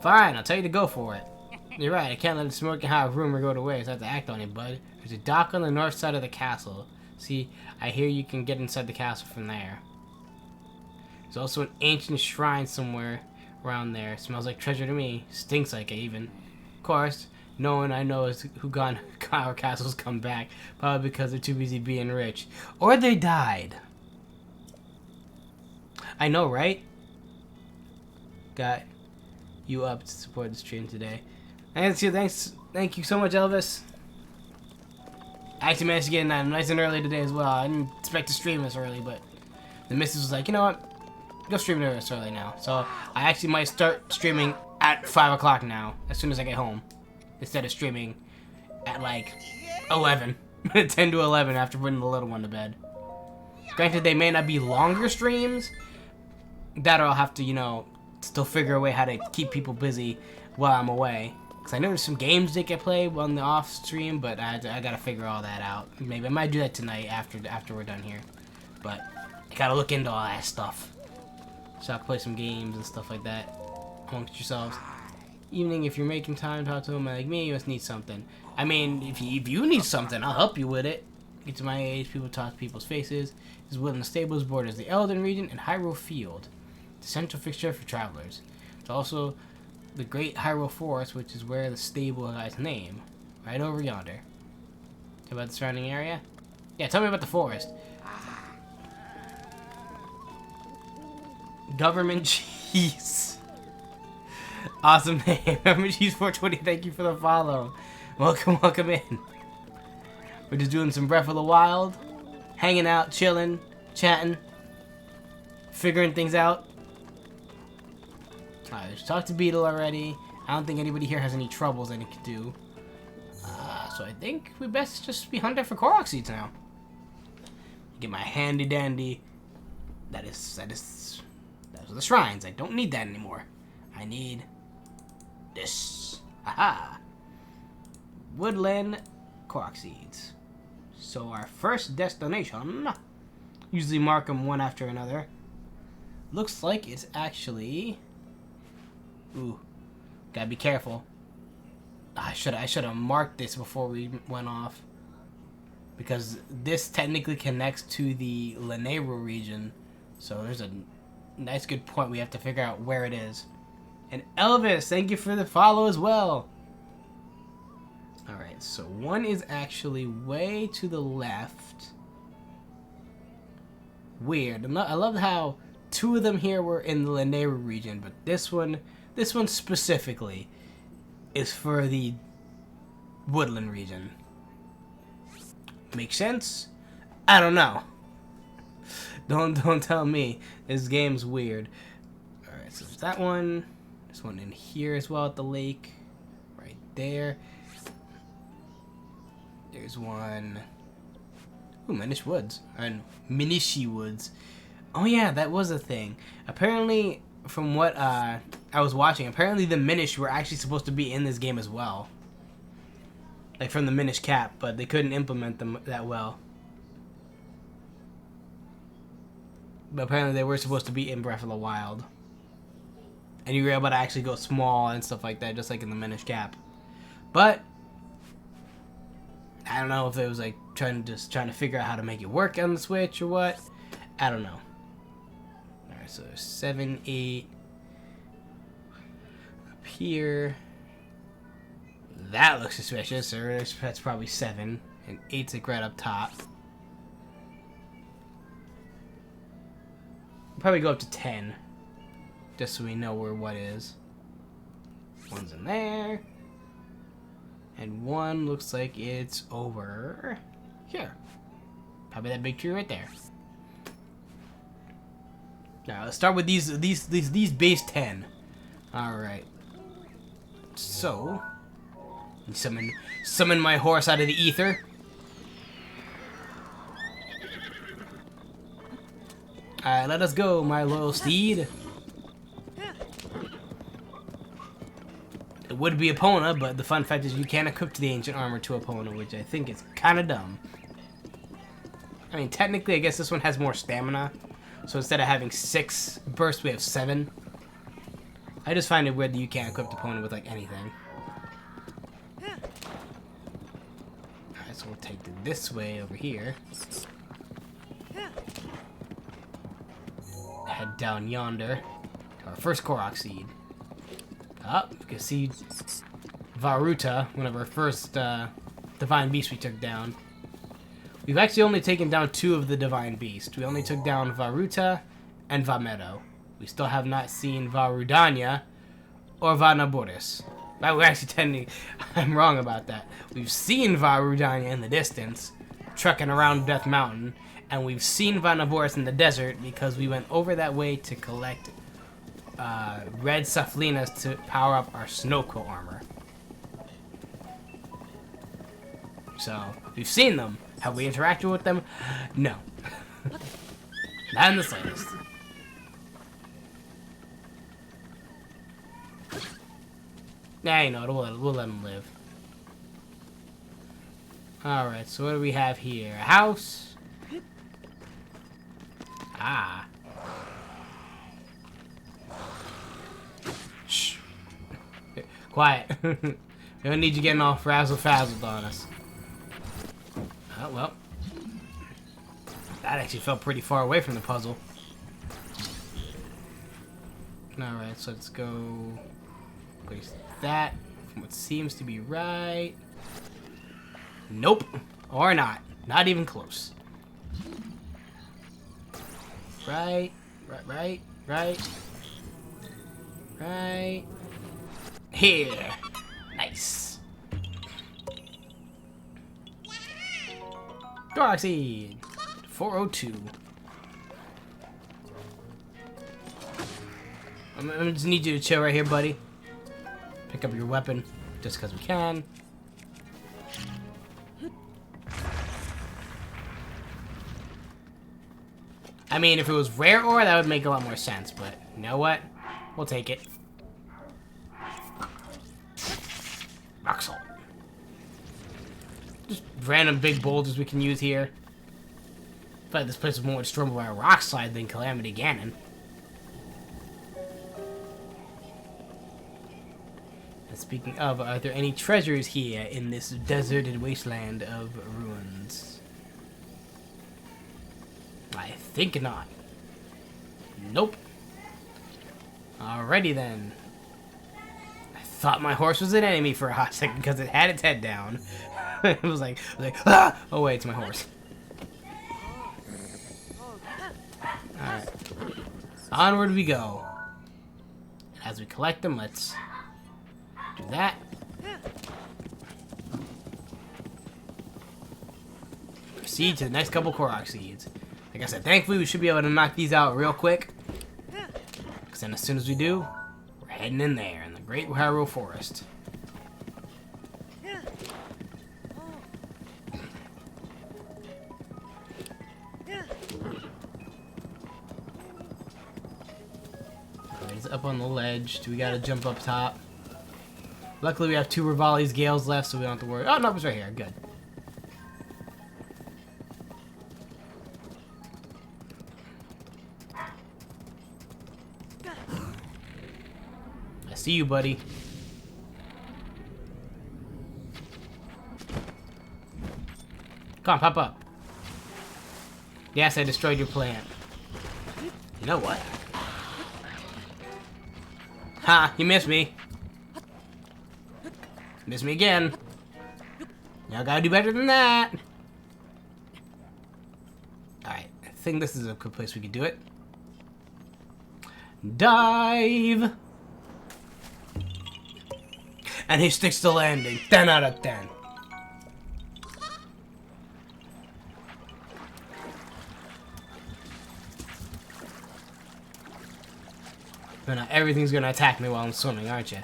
Fine, I'll tell you to go for it. You're right, I can't let the smoke and hot rumor go to waste. I have to act on it, bud. There's a dock on the north side of the castle. See, I hear you can get inside the castle from there. There's also an ancient shrine somewhere around there. Smells like treasure to me. Stinks like it, even. Of course, no one I know is who gone our castles come back. Probably because they're too busy being rich. Or they died. I know, right? Got you up to support the stream today. Thank you so much, Elvis. I actually managed to get in nice and early today as well. I didn't expect to stream this early, but the missus was like, you know what? Go stream this early now. So I actually might start streaming at 5 o'clock now, as soon as I get home, instead of streaming at like 11, 10 to 11 after putting the little one to bed. Granted, they may not be longer streams. That I'll have to, you know, still figure a way how to keep people busy while I'm away. Because I know there's some games they can play on the off stream, but I gotta figure all that out. Maybe I might do that tonight after we're done here. But I gotta look into all that stuff. So I can play some games and stuff like that amongst yourselves. Evening, if you're making time to talk to them like me, you must need something. I mean, if you need something, I'll help you with it. Get to my age, people talk to people's faces. His Woodland Stables borders the Elden region and Hyrule Field, the central fixture for travelers. It's also the Great Hyrule Forest, which is where the stable got its name, right over yonder. Tell about the surrounding area? Yeah, tell me about the forest. Government Cheese. Awesome name. Government Cheese 420, thank you for the follow. Welcome in. We're just doing some Breath of the Wild, hanging out, chilling, chatting, figuring things out. Alright, let's talk to Beetle already. I don't think anybody here has any troubles they could do. So I think we best just be hunting for Korok seeds now. Get my handy dandy. Those are the shrines. I don't need that anymore. I need this. Aha! Woodland Korok seeds. So our first destination, usually mark them one after another. Looks like it's actually, ooh, gotta be careful. I should have marked this before we went off, because this technically connects to the Lanayru region. So there's a nice good point. We have to figure out where it is. And Elvis, thank you for the follow as well. Alright, so one is actually way to the left. Weird. I love how two of them here were in the Lanayru region, but this one specifically is for the Woodland region. Make sense? I don't know. Don't tell me. This game's weird. Alright, so there's that one. There's one in here as well at the lake. Right there. There's one. Ooh, Minish Woods. And Minishi Woods. Oh yeah, that was a thing. Apparently, from what I was watching, apparently the Minish were actually supposed to be in this game as well. Like from the Minish cap, but they couldn't implement them that well. But apparently they were supposed to be in Breath of the Wild. And you were able to actually go small and stuff like that, just like in the Minish cap. But I don't know if it was like trying to figure out how to make it work on the Switch or what. I don't know. Alright, so there's 7, 8 up here. That looks suspicious, or that's probably 7. And 8's like right up top. Probably go up to 10. Just so we know where what is. One's in there. And one looks like it's over here. Probably that big tree right there. Now let's start with these base 10. Alright. So summon my horse out of the ether. Alright, let us go, my loyal steed. It would be Epona, but the fun fact is you can't equip the ancient armor to Epona, which I think is kind of dumb. I mean, technically, I guess this one has more stamina. So instead of having 6 bursts, we have 7. I just find it weird that you can't equip the Epona with, like, anything. Alright, so we'll take it this way over here. Head down yonder to our first Korok seed. Up, you can see Varuta, one of our first divine beasts we took down. We've actually only taken down 2 of the divine beasts. We only took down Varuta and Vamedo. We still have not seen Varudanya or Vanaboris. But we're actually tending... I'm wrong about that. We've seen Vah Rudania in the distance, trucking around Death Mountain, and we've seen Vah Naboris in the desert because we went over that way to collect red Saflinas to power up our Snowquill armor. So, we've seen them. Have we interacted with them? No. Not in the slightest. Nah, you know, we'll let them live. Alright, so what do we have here? A house? Ah. Shh. Quiet. We don't need you getting all frazzled on us. Oh, well. That actually felt pretty far away from the puzzle. Alright, so let's go... place that from what seems to be right. Nope. Or not. Not even close. Right. Here. Nice. Korok Seed. 402. I just need you to chill right here, buddy. Pick up your weapon, just because we can. I mean, if it was rare ore, that would make a lot more sense, but you know what? We'll take it. Rock salt. Just random big boulders we can use here. But this place is more destroyed by a rock slide than Calamity Ganon. And speaking of, are there any treasures here in this deserted wasteland of ruins? I think not. Nope. Alrighty then. I thought my horse was an enemy for a hot second because it had its head down. It was like, ah! Oh wait, it's my horse. Alright. Onward we go. As we collect them, let's do that. Proceed to the next couple Korok Seeds. Like I said, thankfully we should be able to knock these out real quick. Because then as soon as we do, we're heading in there in the Great Hyrule Forest. He's up on the ledge. Do we gotta jump up top? Luckily we have 2 Revali's Gales left, so we don't have to worry. Oh, no, it's right here. Good. I see you, buddy. Come on, pop up. Yes, I destroyed your plant. You know what? Ha! You missed me. Missed me again. Now I gotta do better than that. Alright, I think this is a good place we could do it. Dive! And he sticks to landing. 10 out of 10. But now everything's gonna attack me while I'm swimming, aren't you?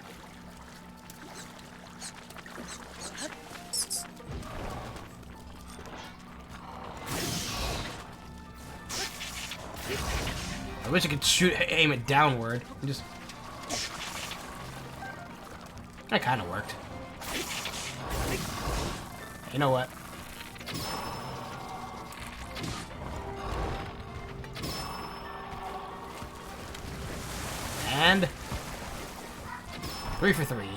I wish I could aim it downward. Just... That kind of worked. You know what? And 3 for 3.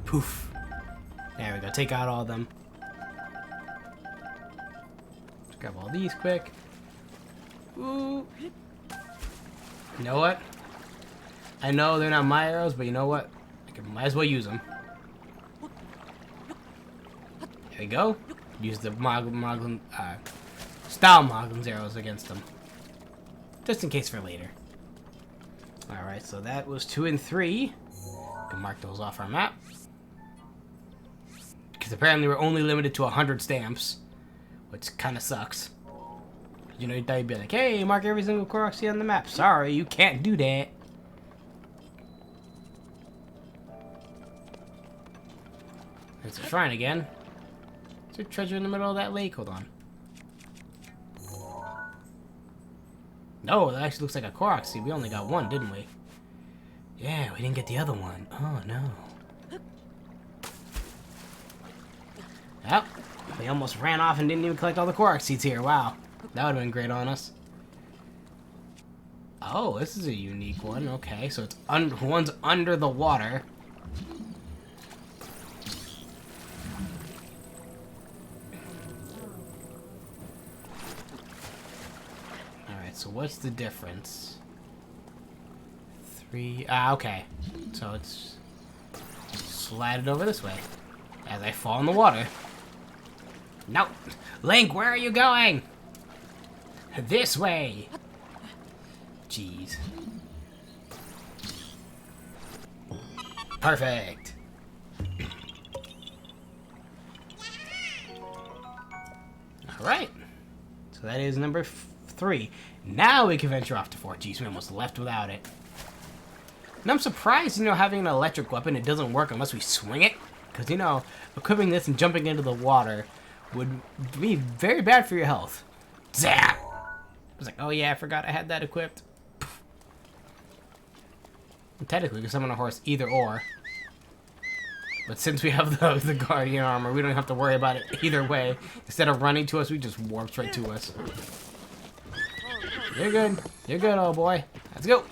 Poof. There we go. Take out all of them. Let's grab all these quick. Ooh. You know what? I know they're not my arrows, but you know what? Might as well use them. There we go. Use the style Moglin's arrows against them. Just in case for later. Alright, so that was 2 and 3. We can mark those off our map. Because apparently we're only limited to 100 stamps. Which kind of sucks. You know, you'd be like, hey, mark every single Korok seed on the map. Sorry, you can't do that. There's a shrine again. There's a treasure in the middle of that lake. Hold on. No, that actually looks like a Korok seed. We only got one, didn't we? Yeah, we didn't get the other one. Oh, no. Yep. We almost ran off and didn't even collect all the Korok seeds here. Wow. That would have been great on us. Oh, this is a unique one. Okay, so it's one's under the water. Alright, so what's the difference? 3... Ah, okay. So it's... slide it over this way. As I fall in the water. No! Link, where are you going? This way! Jeez. Perfect! Alright. So that is number 3. Now we can venture off to 4. Jeez, we almost left without it. And I'm surprised, you know, having an electric weapon, it doesn't work unless we swing it. Because, you know, equipping this and jumping into the water would be very bad for your health. Zap! I was like, oh yeah, I forgot I had that equipped. And technically, we can summon a horse either or. But since we have the Guardian armor, we don't have to worry about it either way. Instead of running to us, we just warps right to us. You're good. You're good, old boy. Let's go.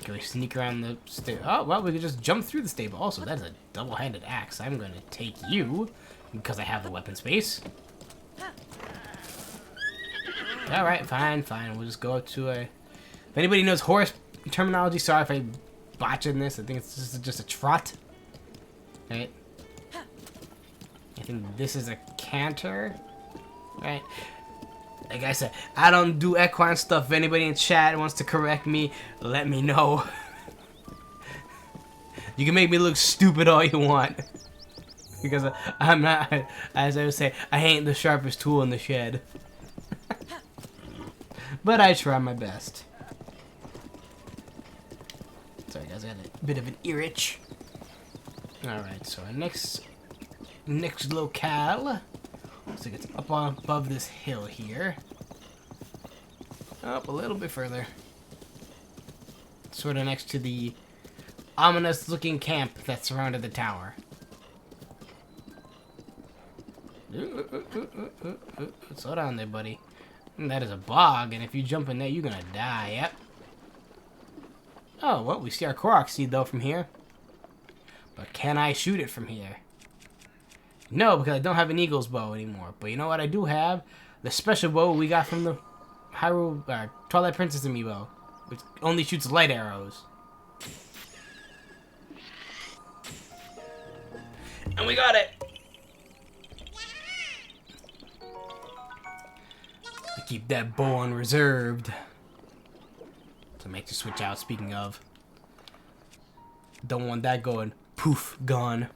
Can we sneak around the stable? Oh, well, we could just jump through the stable. Also, that's a double-handed axe. I'm going to take you because I have the weapon space. Alright, fine, fine. We'll just go up to a... If anybody knows horse terminology, sorry if I botch in this. I think it's just a trot. Right? I think this is a canter. Right? Like I said, I don't do equine stuff. If anybody in chat wants to correct me, let me know. You can make me look stupid all you want. Because I'm not, as I would say, I ain't the sharpest tool in the shed. But I try my best. Sorry guys, I got a bit of an ear itch. Alright, so our next locale. Looks like it's up on above this hill here. Up a little bit further. Sort of next to the ominous looking camp that surrounded the tower. Slow down there, buddy. That is a bog, and if you jump in there, you're gonna die. Yep. Oh, well, we see our Korok seed, though, from here. But can I shoot it from here? No, because I don't have an eagle's bow anymore. But you know what I do have? The special bow we got from the Hyrule, Twilight Princess amiibo. Which only shoots light arrows. And we got it! I keep that bow on reserved. To make the switch out, speaking of. Don't want that going poof, gone.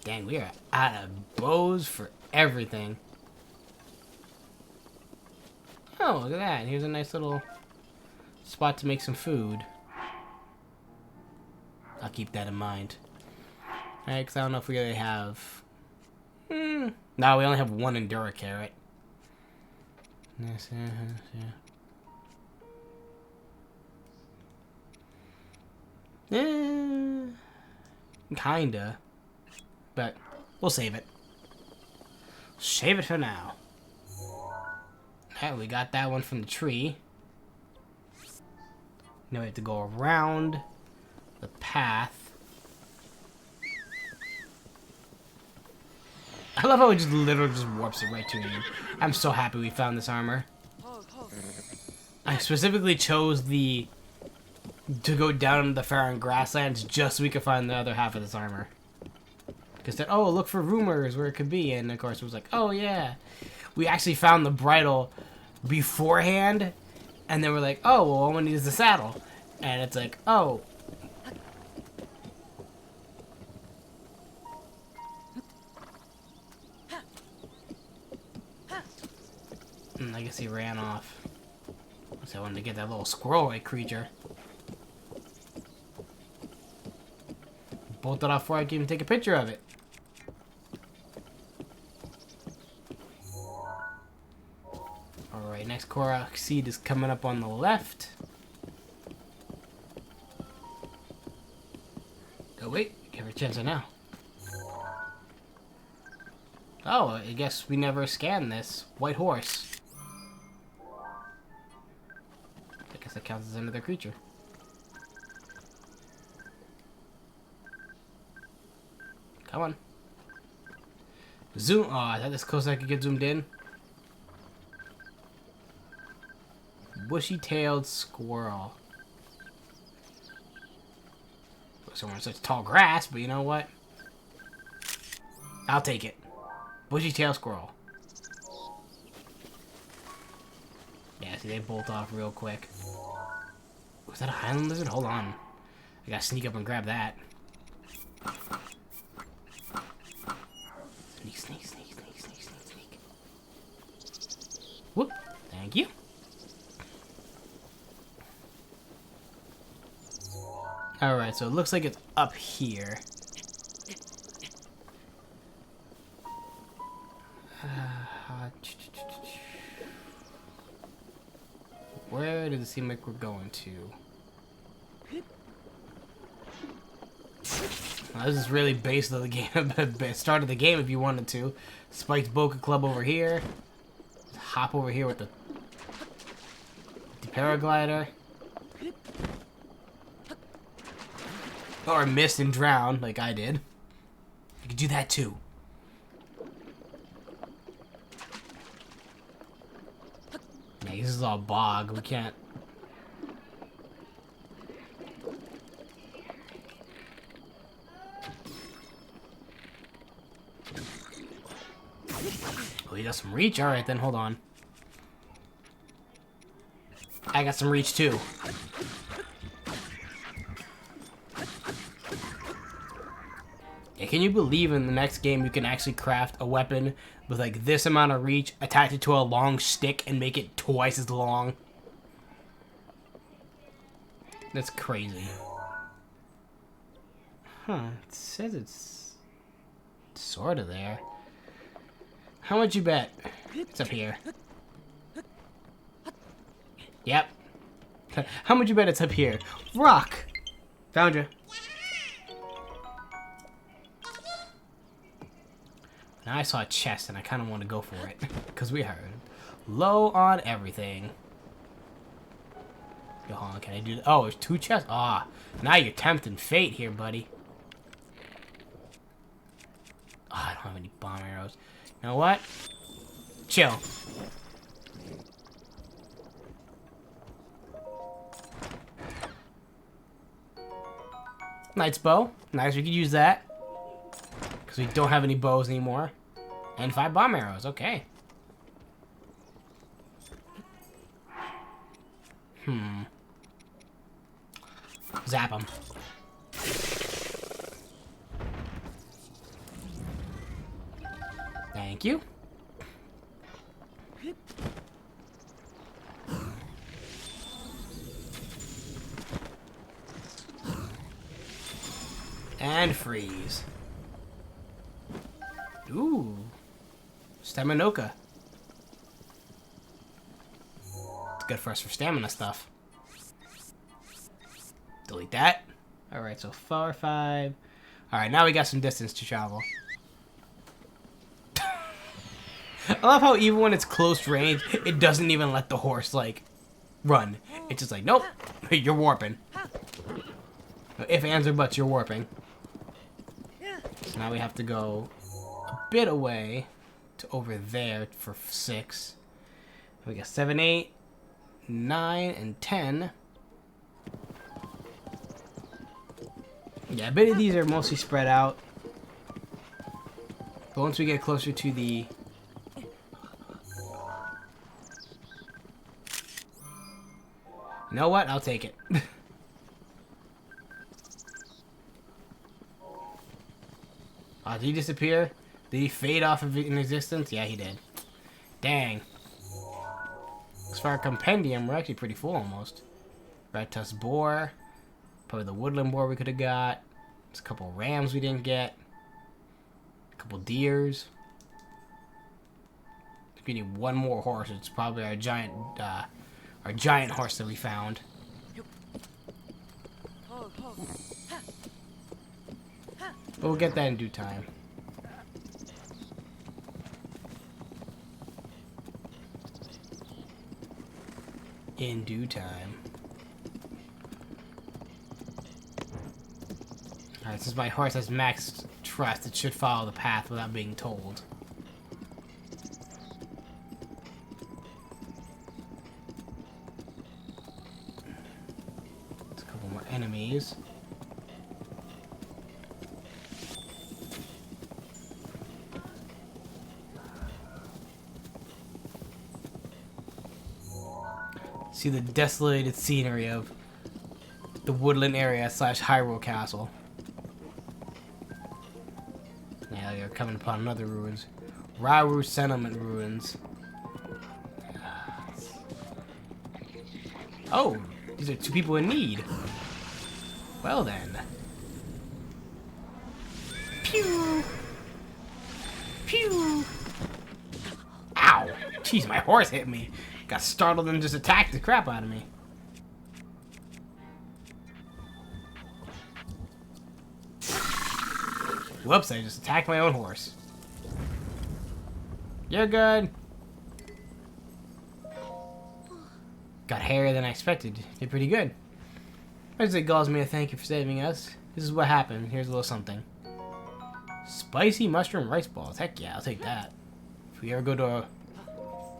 Dang, we are out of bows for everything. Oh, look at that. Here's a nice little spot to make some food. I'll keep that in mind. Alright, because I don't know if we really have... No, we only have one Endura carrot. Yes, yeah. Kinda. But we'll save it. Save it for now. Alright, we got that one from the tree. Now we have to go around the path. I love how it just literally just warps it right to you. I'm so happy we found this armor. I specifically chose to go down into the Faron grasslands just so we could find the other half of this armor. Because said, oh, look for rumors where it could be. And, of course, it was like, oh, yeah. We actually found the bridle beforehand. And then we're like, oh, well, all we need is the saddle. And it's like, oh. I guess he ran off. So I wanted to get that little squirrel-like creature. Bolted off before I can even take a picture of it. Alright, next Korok seed is coming up on the left. Oh wait, give her a chance now. Oh, I guess we never scanned this. White horse. I guess that counts as another creature. Come on. Zoom. Oh, is that this close I could get zoomed in? Bushy-tailed squirrel. Somewhere in such tall grass, but you know what? I'll take it. Bushy-tailed squirrel. Yeah, see, they bolt off real quick. Was that a Highland lizard? Hold on. I gotta sneak up and grab that. Sneak, sneak, sneak, sneak, sneak, sneak, sneak. Whoop. Thank you. Alright, so it looks like it's up here. Where does it seem like we're going to? Well, this is really base of the game. Start of the game if you wanted to. Spiked Boca Club over here. Hop over here with the paraglider. Or miss and drown like I did. You could do that too. Yeah, this is all bog. We can't. Oh, he got some reach? Alright then, hold on. I got some reach too. Yeah, can you believe in the next game you can actually craft a weapon with like this amount of reach, attach it to a long stick, and make it twice as long? That's crazy. Huh, it says it's sort of there. How much you bet? It's up here. Yep. How much you bet it's up here? Rock! Found you. Now I saw a chest and I kind of want to go for it. Because we are low on everything. Yo, hold on, can I do that? Oh, there's 2 chests? Ah, now you're tempting fate here, buddy. Oh, I don't have any bomb arrows. You know what? Chill. Knight's bow. Nice, we could use that. Because we don't have any bows anymore. And 5 bomb arrows, okay. Zap him. Thank you. And freeze. Ooh. Staminoka. It's good for us for stamina stuff. Delete that. Alright, so 4 or 5. Alright, now we got some distance to travel. I love how even when it's close range, it doesn't even let the horse, like, run. It's just like, nope, you're warping. If, ands, or buts, you're warping. So now we have to go a bit away to over there for 6. We got 7, 8, 9, and 10. Yeah, a bit of these are mostly spread out. But once we get closer to the... You know what? I'll take it. Oh, did he disappear? Did he fade off of in existence? Yeah, he did. Dang. As far as compendium, we're actually pretty full almost. Red tusk boar. Probably the woodland boar we could have got. There's a couple rams we didn't get. A couple deers. If we need one more horse, it's probably our giant horse that we found. But we'll get that in due time. In due time. Alright, since my horse has max trust, it should follow the path without being told. There's a couple more enemies. See the desolated scenery of the woodland area / Hyrule Castle. Yeah, they're coming upon another ruins. Rauru Settlement Ruins. Oh, these are 2 people in need. Well then. Pew! Pew! Ow! Jeez, my horse hit me. Got startled and just attacked the crap out of me. Whoops, I just attacked my own horse. You're good. Got hairier than I expected. Did pretty good. I'd say Gosmere, thank you for saving us. This is what happened. Here's a little something. Spicy mushroom rice balls. Heck yeah, I'll take that. If we ever go to a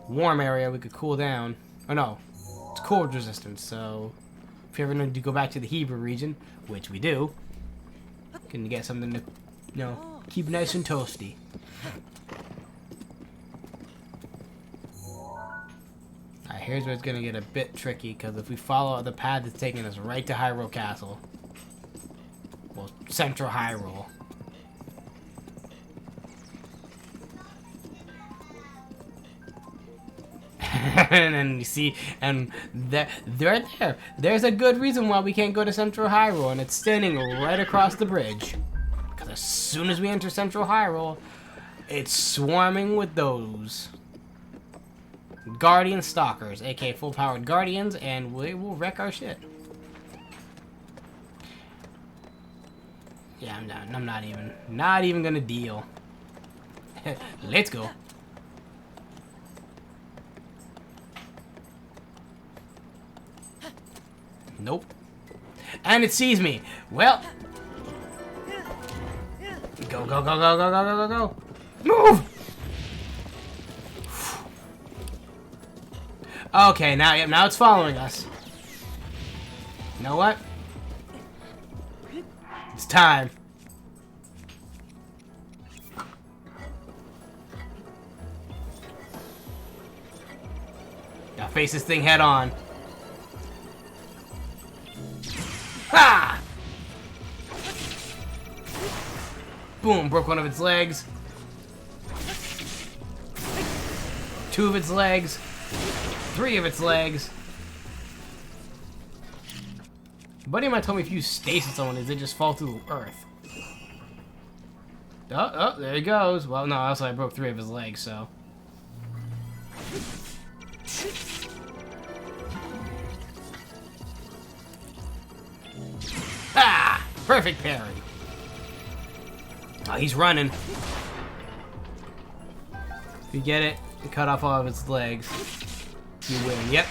warm area, we could cool down. Oh no, it's cold resistance, so if you ever need to go back to the Hebrew region, which we do, can get something to, you know, keep nice and toasty. Alright, here's where it's gonna get a bit tricky, because if we follow the path that's taking us right to Hyrule Castle, well, Central Hyrule. And then you see, and right there, there's a good reason why we can't go to Central Hyrule, and it's standing right across the bridge. Because as soon as we enter Central Hyrule, it's swarming with those Guardian Stalkers, aka full-powered Guardians, and we will wreck our shit. Yeah, I'm not even gonna deal. Let's go. Nope. And it sees me. Well. Go, go, go, go, go, go, go, go, go. Move! Okay, now it's following us. You know what? It's time. Gotta face this thing head on. Ha! Boom, broke one of its legs. 2 of its legs. 3 of its legs. A buddy of mine told me if you stasis someone, they just fall through earth. Oh, there he goes. Well, no, also I broke 3 of his legs, so. Ah! Perfect parry. Oh, he's running. If you get it, you cut off all of its legs. You win. Yep.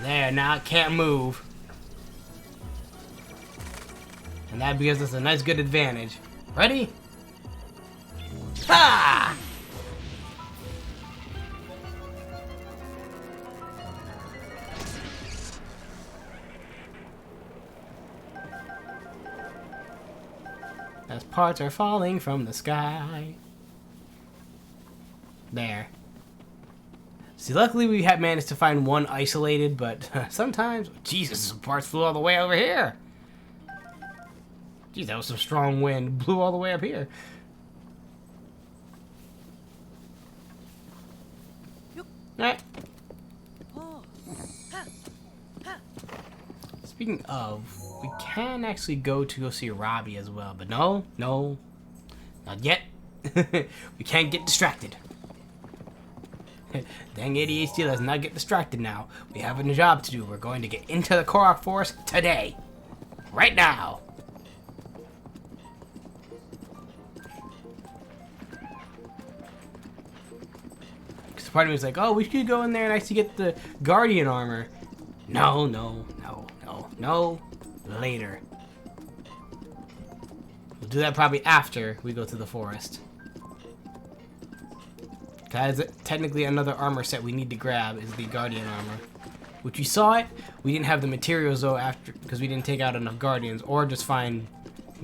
There, now it can't move. And that gives us a nice good advantage. Ready? Ha! parts are falling from the sky. There. See, luckily we had managed to find one isolated, but sometimes... Jesus, some parts flew all the way over here. Jeez, that was some strong wind. Blew all the way up here. Alright. Speaking of, we can actually go see Robbie as well, but no, not yet. We can't get distracted. Dang ADHD, let's not get distracted now. We have a job to do. We're going to get into the Korok Forest today. Right now. Because part of me was like, oh, we should go in there and actually get the Guardian armor. No. Later. We'll do that probably after we go to the forest. Because technically another armor set we need to grab is the Guardian armor. Which we saw it. We didn't have the materials though after because we didn't take out enough Guardians or just find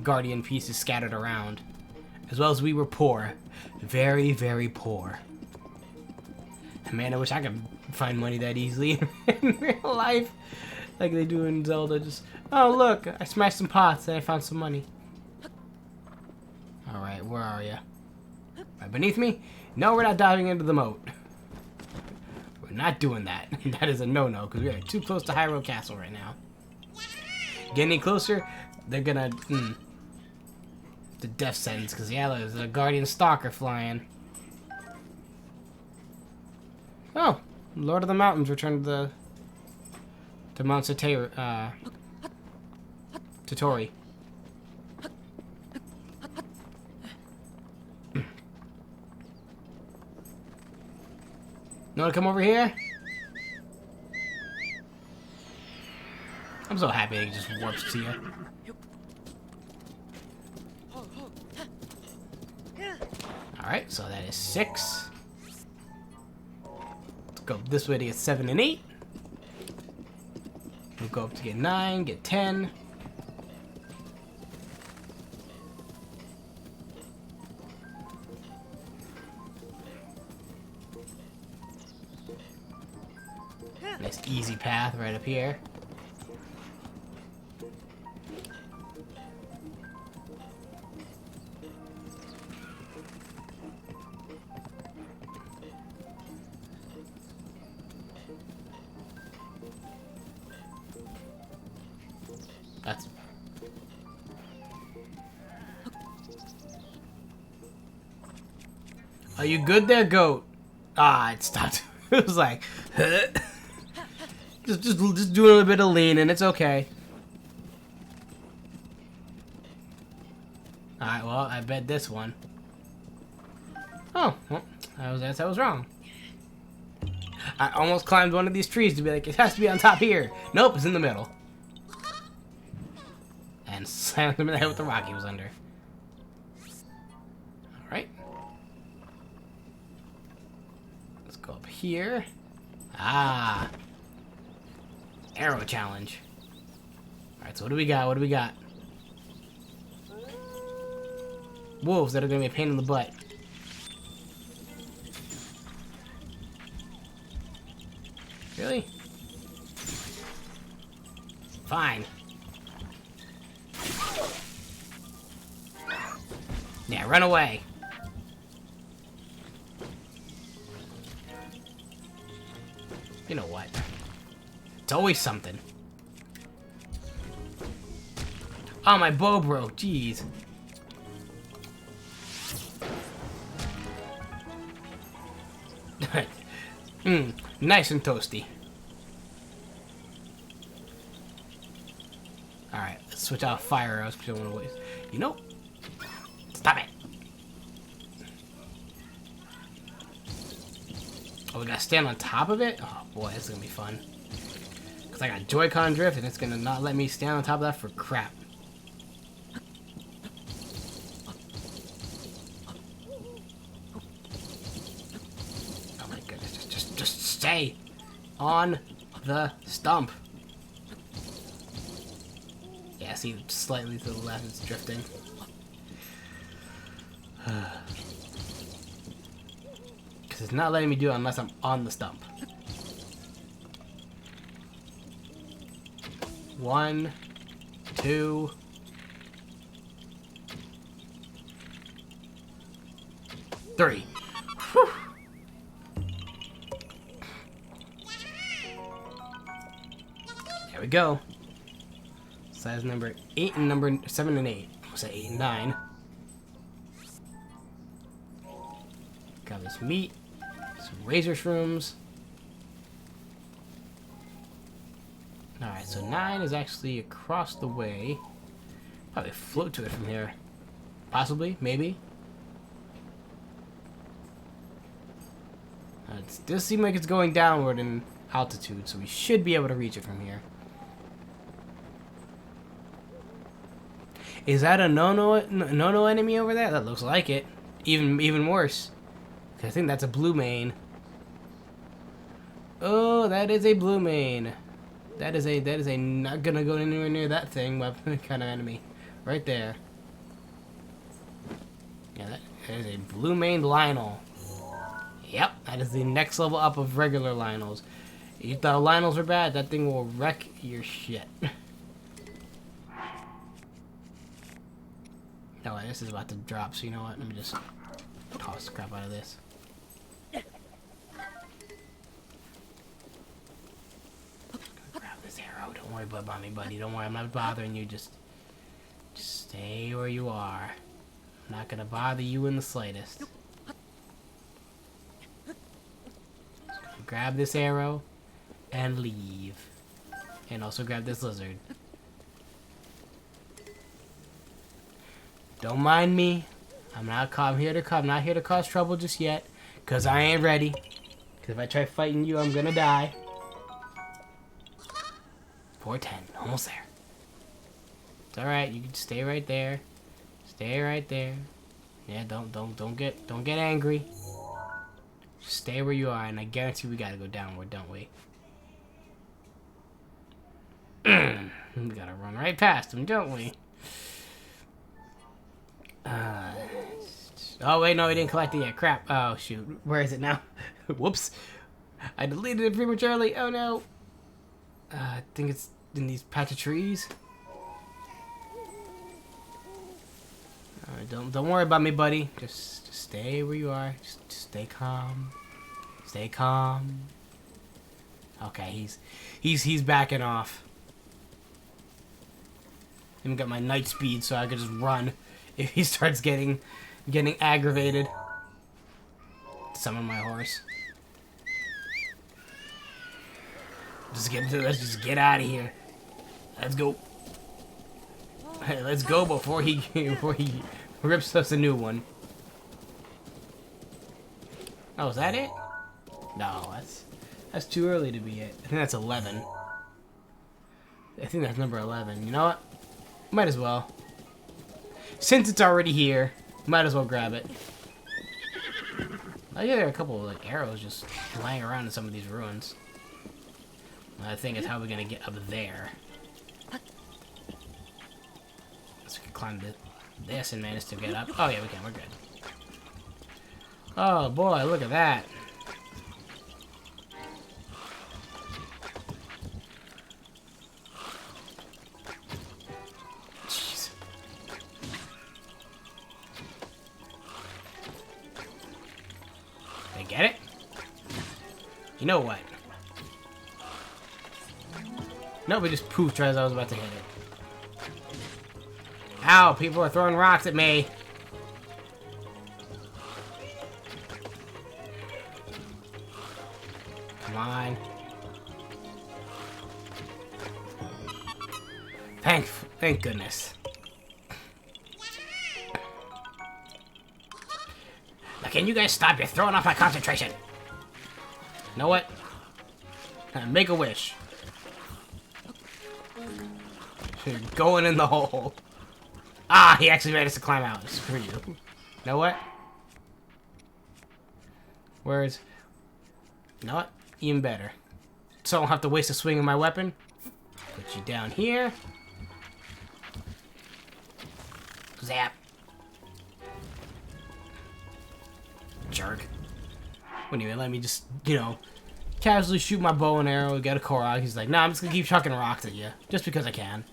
Guardian pieces scattered around. As well as we were poor. Very, very poor. And man, I wish I could find money that easily in real life. Like they do in Zelda. Just, oh look, I smashed some pots and I found some money. Alright, where are you? Right beneath me? No, we're not diving into the moat. We're not doing that. That is a no-no, because we are too close to Hyrule Castle right now. Get any closer, they're gonna... the death sentence, because yeah, there's a Guardian Stalker flying. Oh, Lord of the Mountains returned to Mount Satori. Totori. You wanna come over here? I'm so happy it just warps to you. Alright, so that is 6. Let's go this way to get 7 and 8. We'll go up to get 9, get 10. Nice easy path right up here. That's... Are you good there, goat? Ah, it stopped. It was like... Just do a little bit of lean and it's okay. Alright, well, I bet this one. Oh, well, I was wrong. I almost climbed one of these trees to be like, it has to be on top here. Nope, it's in the middle. And slammed him in the head with the rock he was under. Alright. Let's go up here. Ah. Arrow challenge. Alright, so what do we got? What do we got? Wolves that are gonna be a pain in the butt. Really? Fine. Yeah, run away. You know what? It's always something. Oh, my bow broke. Jeez. Nice and toasty. Alright, let's switch out fire arrows because I don't want to waste. You know? Stop it. Oh, we gotta stand on top of it? Oh boy, this is gonna be fun. Cause I got Joy-Con drift and it's gonna not let me stand on top of that for crap. Oh my goodness, just stay on the stump. Yeah, see, slightly to the left, it's drifting. Because it's not letting me do it unless I'm on the stump. 1, 2. 3. Whew. There we go. Size number 8 and number 7 and 8. I'll say 8 and 9. Got this meat, some razor shrooms. Alright, so 9 is actually across the way. Probably float to it from here. Possibly, maybe. It does seem like it's going downward in altitude, so we should be able to reach it from here. Is that a no enemy over there? That looks like it. Even worse. I think that's a blue mane. Oh, that is a blue mane. That is a not gonna go anywhere near that thing weapon kind of enemy. Right there. Yeah, that is a blue maned Lionel. Yep, that is the next level up of regular Lionels. You thought Lionels were bad, that thing will wreck your shit. No, this is about to drop, so you know what? Let me just toss the crap out of this. Grab this arrow. Don't worry about me, buddy. Don't worry, I'm not bothering you. Just stay where you are. I'm not gonna bother you in the slightest. Grab this arrow and leave. And also grab this lizard. Don't mind me. I'm not here to cause trouble just yet, cause I ain't ready. Cause if I try fighting you, I'm gonna die. 410, almost there. It's all right. You can stay right there. Stay right there. Yeah, don't get angry. Just stay where you are, and I guarantee we gotta go downward, don't we? We gotta run right past him, don't we? Oh wait, no, we didn't collect it yet. Crap. Oh shoot. Where is it now? Whoops. I deleted it prematurely. Oh no. I think it's in these patch of trees. Don't worry about me, buddy. Just stay where you are. Just stay calm. Stay calm. Okay, he's backing off. Even got my night speed so I could just run if he starts getting aggravated. Summon my horse. Let's just get out of here. Let's go. Hey, let's go before he rips us a new one. Oh, is that it? No, that's too early to be it. I think that's 11. I think that's number 11. You know what? Might as well. Since it's already here, might as well grab it. I hear there are a couple of like arrows just lying around in some of these ruins. I think it's how we're gonna get up there. So we can climb this and manage to get up. Oh yeah, we can. We're good. Oh boy, look at that. Jeez. Did I get it? You know what? No, we just poofed right as I was about to hit it. Ow, people are throwing rocks at me. Come on. Thank goodness. Now, can you guys stop? You're throwing off my concentration. You know what? Make a wish. Going in the hole. Ah, he actually managed to climb out. Screw you. You know what? You know what? Even better. So I don't have to waste a swing of my weapon. Put you down here. Zap. jerk. Wouldn't even let me just, you know, casually shoot my bow and arrow, get a Korok. He's like, nah, I'm just gonna keep chucking rocks at you. Just because I can.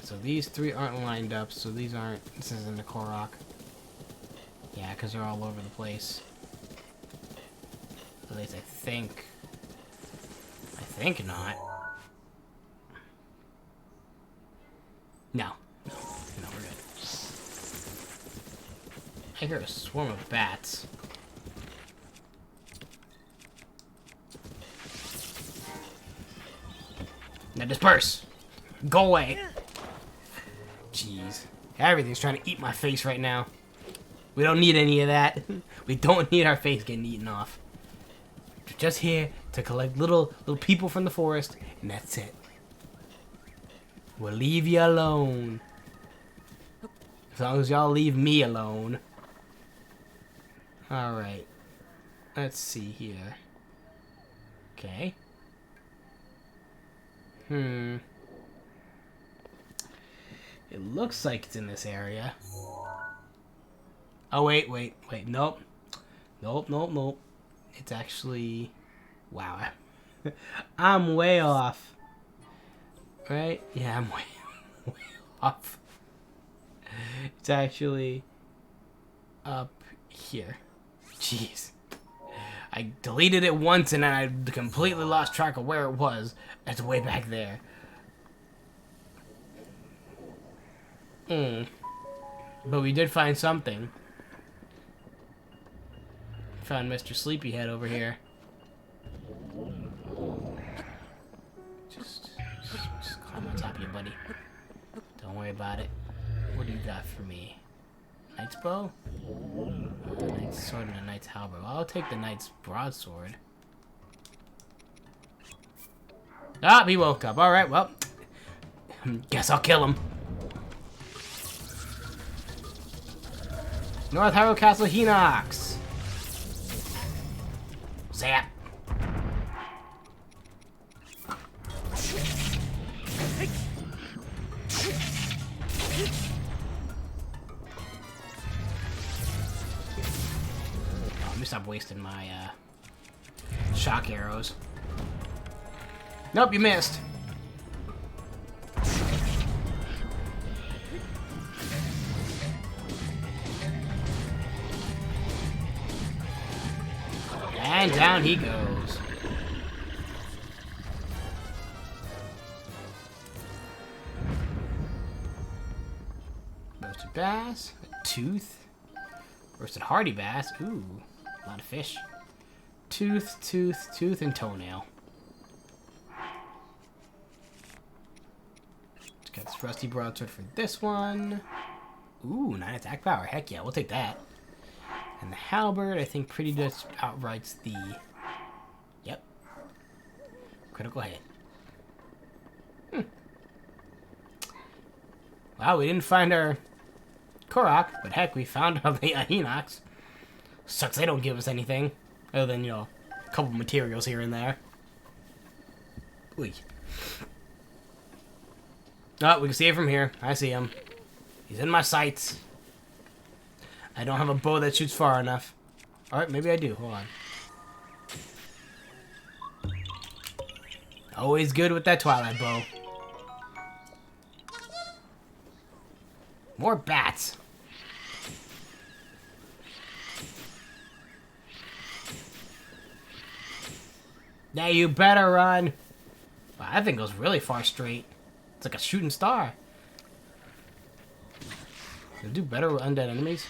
So these three aren't lined up, so these aren't... This isn't a Korok. Yeah, because they're all over the place. At least I think... I think not. No. No, we're good. I hear a swarm of bats. Now disperse! Go away! Jeez. Everything's trying to eat my face right now. We don't need any of that. We don't need our face getting eaten off. We're just here to collect little people from the forest, and that's it. We'll leave you alone. As long as y'all leave me alone. Alright. Let's see here. Okay. It looks like it's in this area. Oh, wait. Nope. Nope. It's actually... Wow. I'm way off. Right? Yeah, I'm way off. It's actually up here. Jeez. I deleted it once and then I completely lost track of where it was. It's way back there. But we did find something. Found Mr. Sleepyhead over here. Just climb on top of you, buddy. Don't worry about it. What do you got for me? Knight's bow? A knight's sword and a knight's halberd. Well, I'll take the knight's broadsword. Ah, he woke up. Alright, well. Guess I'll kill him. North Hyrule Castle Hinox. Zap. Let me stop wasting my shock arrows. Nope, you missed. And down he goes. Roasted bass, a tooth, roasted hardy bass. Ooh, a lot of fish. Tooth, and toenail. Let's get this rusty broadsword for this one. Ooh, 9 attack power. Heck yeah, we'll take that. And the halberd, I think, pretty much outrights the... Yep. Critical hit. Wow, we didn't find our Korok, but heck, we found our Hinox. Sucks they don't give us anything, other than, you know, a couple materials here and there. Ooh. Oh, we can see it from here. I see him. He's in my sights. I don't have a bow that shoots far enough. Alright, maybe I do. Hold on. Always good with that Twilight bow. More bats. Now you better run. Wow, that thing goes really far straight. It's like a shooting star. Does it do better with undead enemies?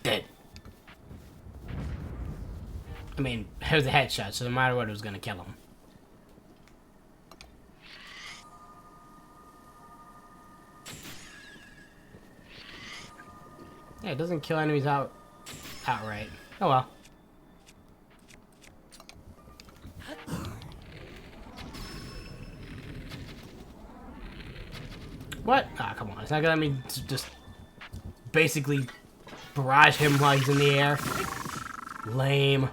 Dead. I mean, it was a headshot, so no matter what, it was gonna kill him. Yeah, it doesn't kill enemies outright. Oh well. What? Ah, come on. It's not gonna let me just basically barrage him while he's in the air. Lame.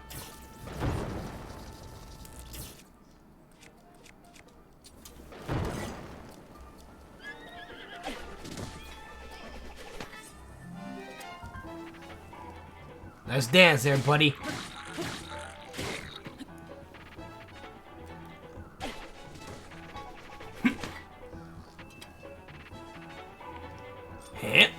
Let's dance there, buddy. Hit.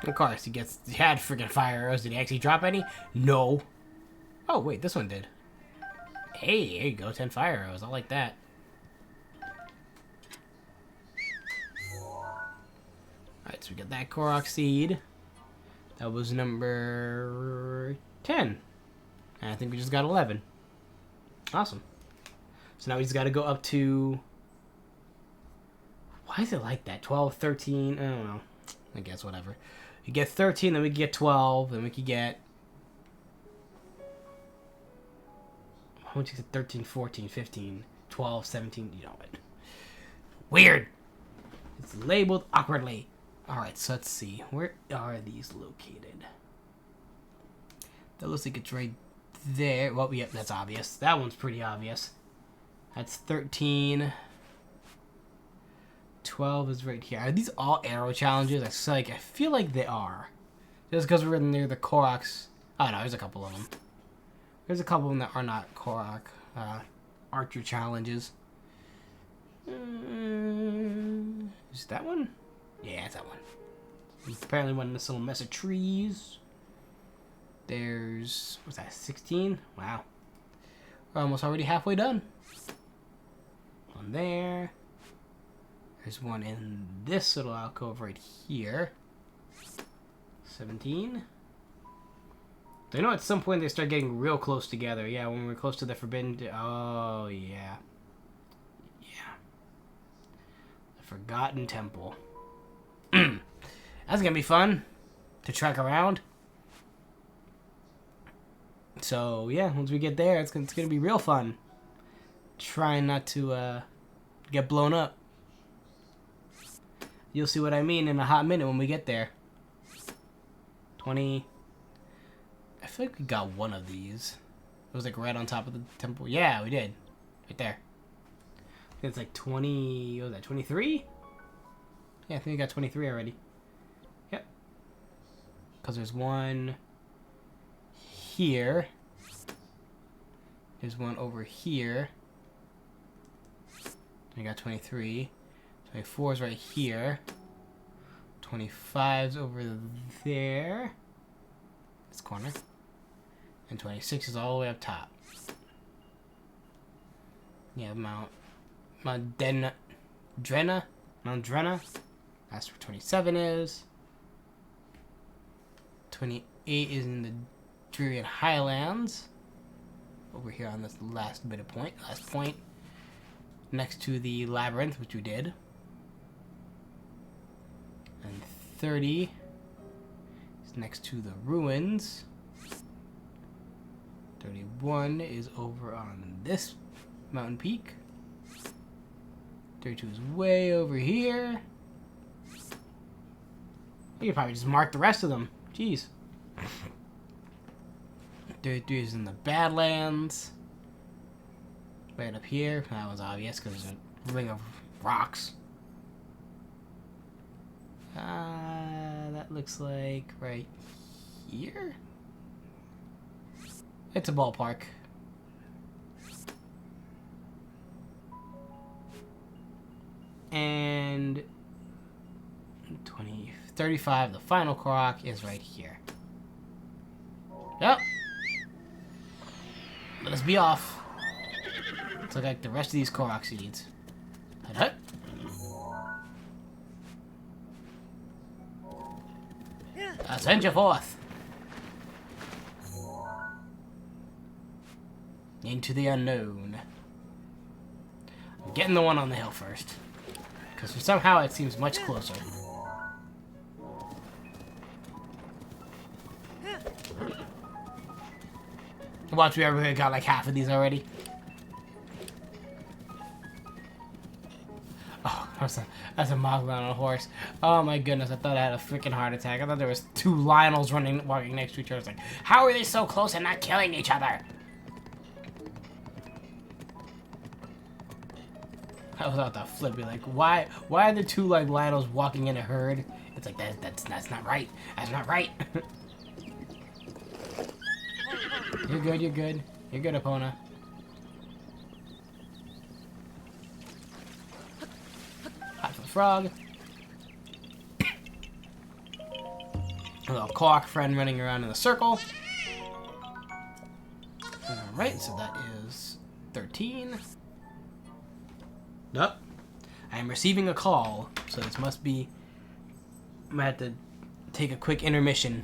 Of course, he had freaking fire arrows. Did he actually drop any? No. Oh, wait, this one did. Hey, there you go, 10 fire arrows. I like that. Alright, so we got that Korok seed. That was number 10. And I think we just got 11. Awesome. So now we just got to go up to... Why is it like that? 12, 13, I don't know. I guess, whatever. You get 13, then we can get 12, then we can get... How much is it? 13, 14, 15, 12, 17, you know what. Weird! It's labeled awkwardly. Alright, so let's see. Where are these located? That looks like it's right there. Well, yeah, that's obvious. That one's pretty obvious. That's 13. 12 is right here. Are these all arrow challenges? I feel like they are. Just because we're near the Koroks. Oh, no, there's a couple of them. There's a couple of them that are not Korok archer challenges. Is that one? Yeah, it's that one. Apparently one in this little mess of trees. There's... what's that, 16? Wow. We're almost already halfway done. One there. There's one in this little alcove right here. 17. So you know at some point they start getting real close together. Yeah, when we're close to the Forbidden... oh, yeah. Yeah. The Forgotten Temple. That's gonna be fun to track around. So, yeah, once we get there, it's gonna be real fun. Trying not to get blown up. You'll see what I mean in a hot minute when we get there. 20. I feel like we got one of these. It was like right on top of the temple. Yeah, we did. Right there. I think it's like 20... what was that, 23? Yeah, I think we got 23 already. Yep. Because there's one here. There's one over here. We got 23. 24 is right here. 25 is over there. This corner. And 26 is all the way up top. Yeah, Mount Drena. Mount Drena. That's where 27 is. 28 is in the Durian Highlands. Over here on this last point. Next to the labyrinth, which we did. And 30 is next to the ruins. 31 is over on this mountain peak. 32 is way over here. You could probably just mark the rest of them. Jeez. 33 is in the Badlands. Right up here. That was obvious because there's a ring of rocks. That looks like right here. It's a ballpark. And 35, the final Korok is right here. Yep. Let us be off. Let's look like the rest of these Korok seeds. Hut hut. Send you forth. Into the unknown. I'm getting the one on the hill first. Because somehow it seems much closer. Watch, we ever got like half of these already. Oh, that's a Mothman on a horse. Oh my goodness, I thought I had a freaking heart attack. I thought there was two Lionels walking next to each other. I was like, how are they so close and not killing each other? I was about to flip it. Like, why are the two like Lionels walking in a herd? It's like that's not right. That's not right. You're good. You're good. You're good, Epona. Hot for the frog. A little clock friend running around in a circle. Alright, so that is 13. Nope. I am receiving a call, so this must be... I'm gonna have to take a quick intermission.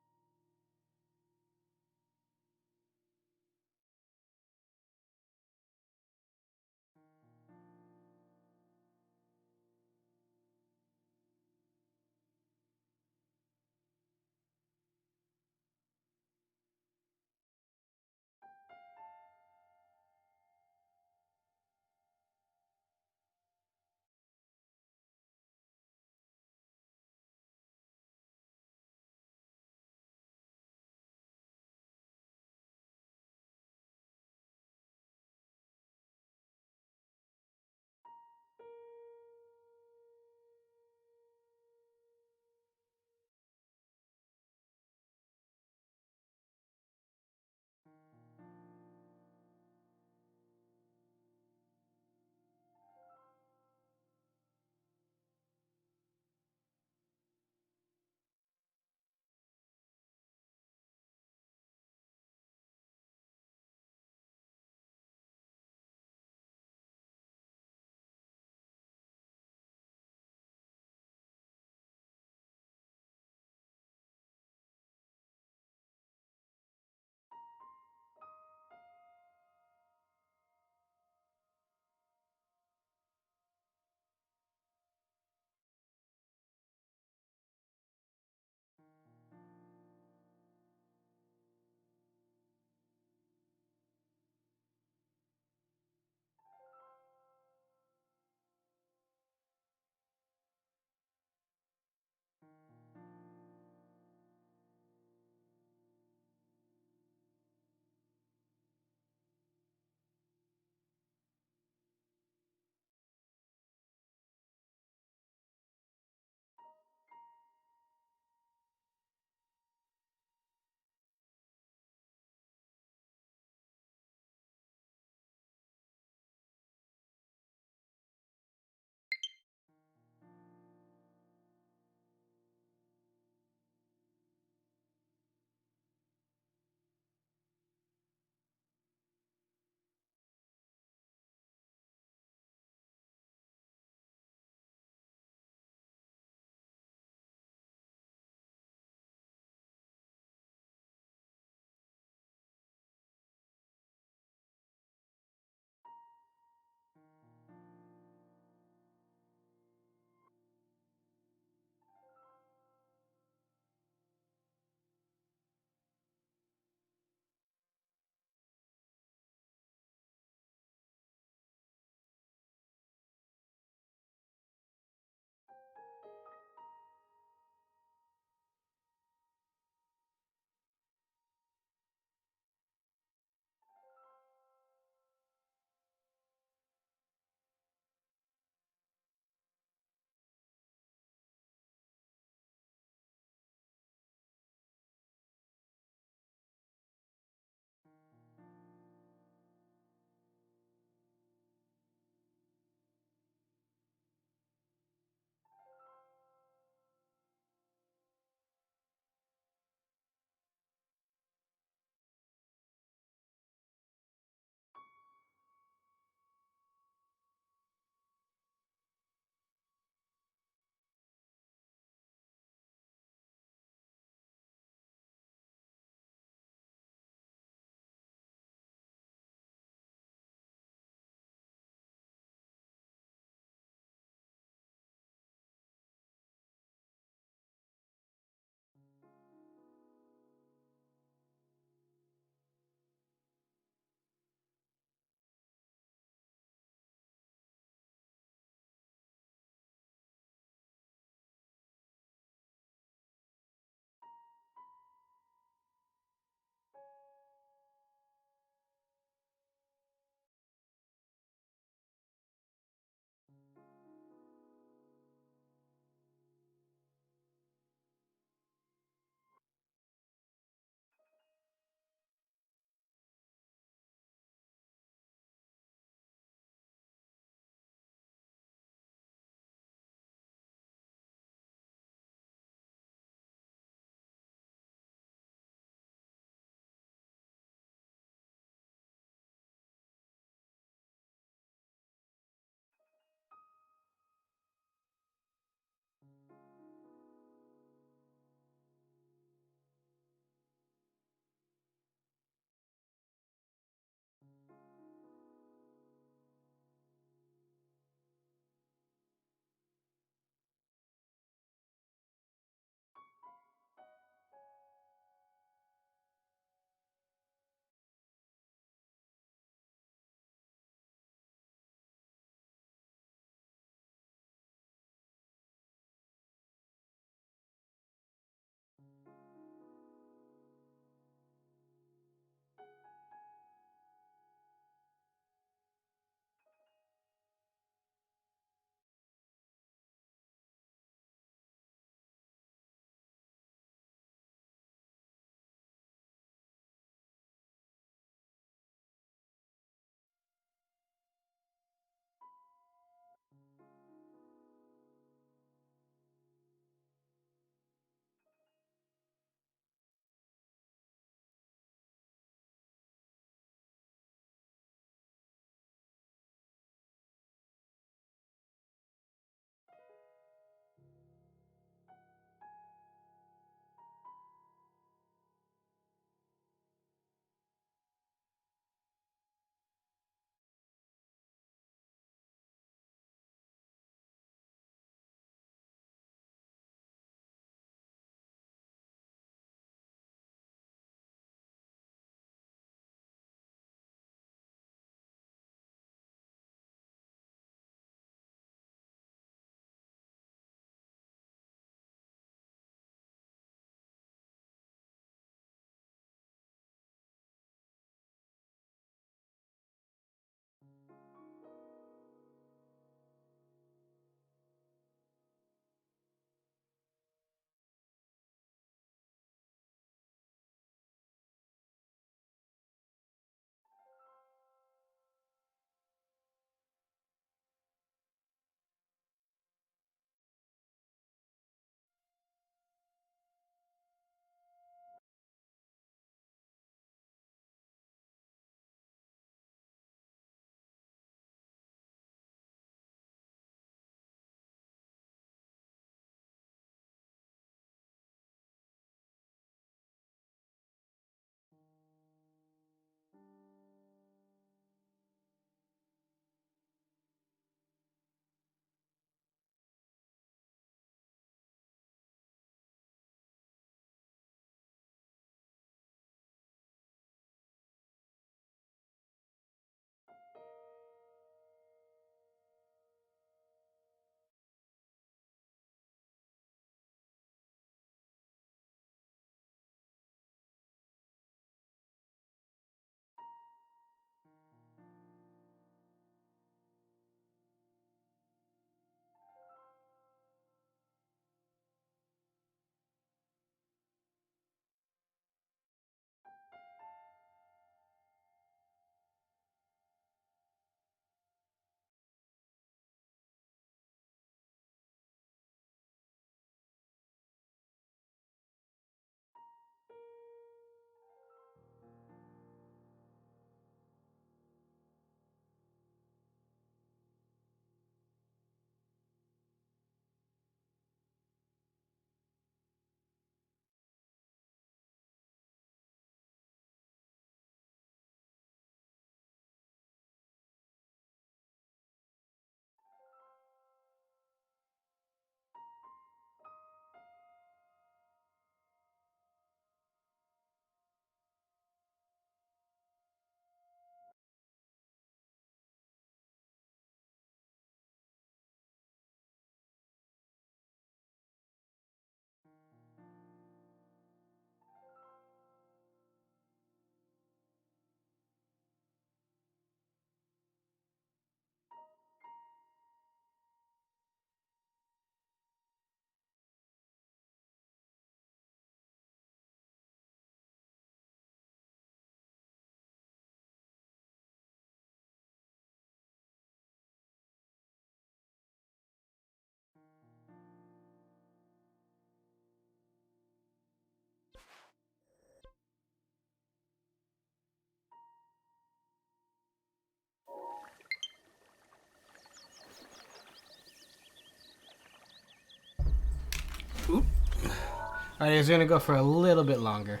Alright, I was gonna go for a little bit longer.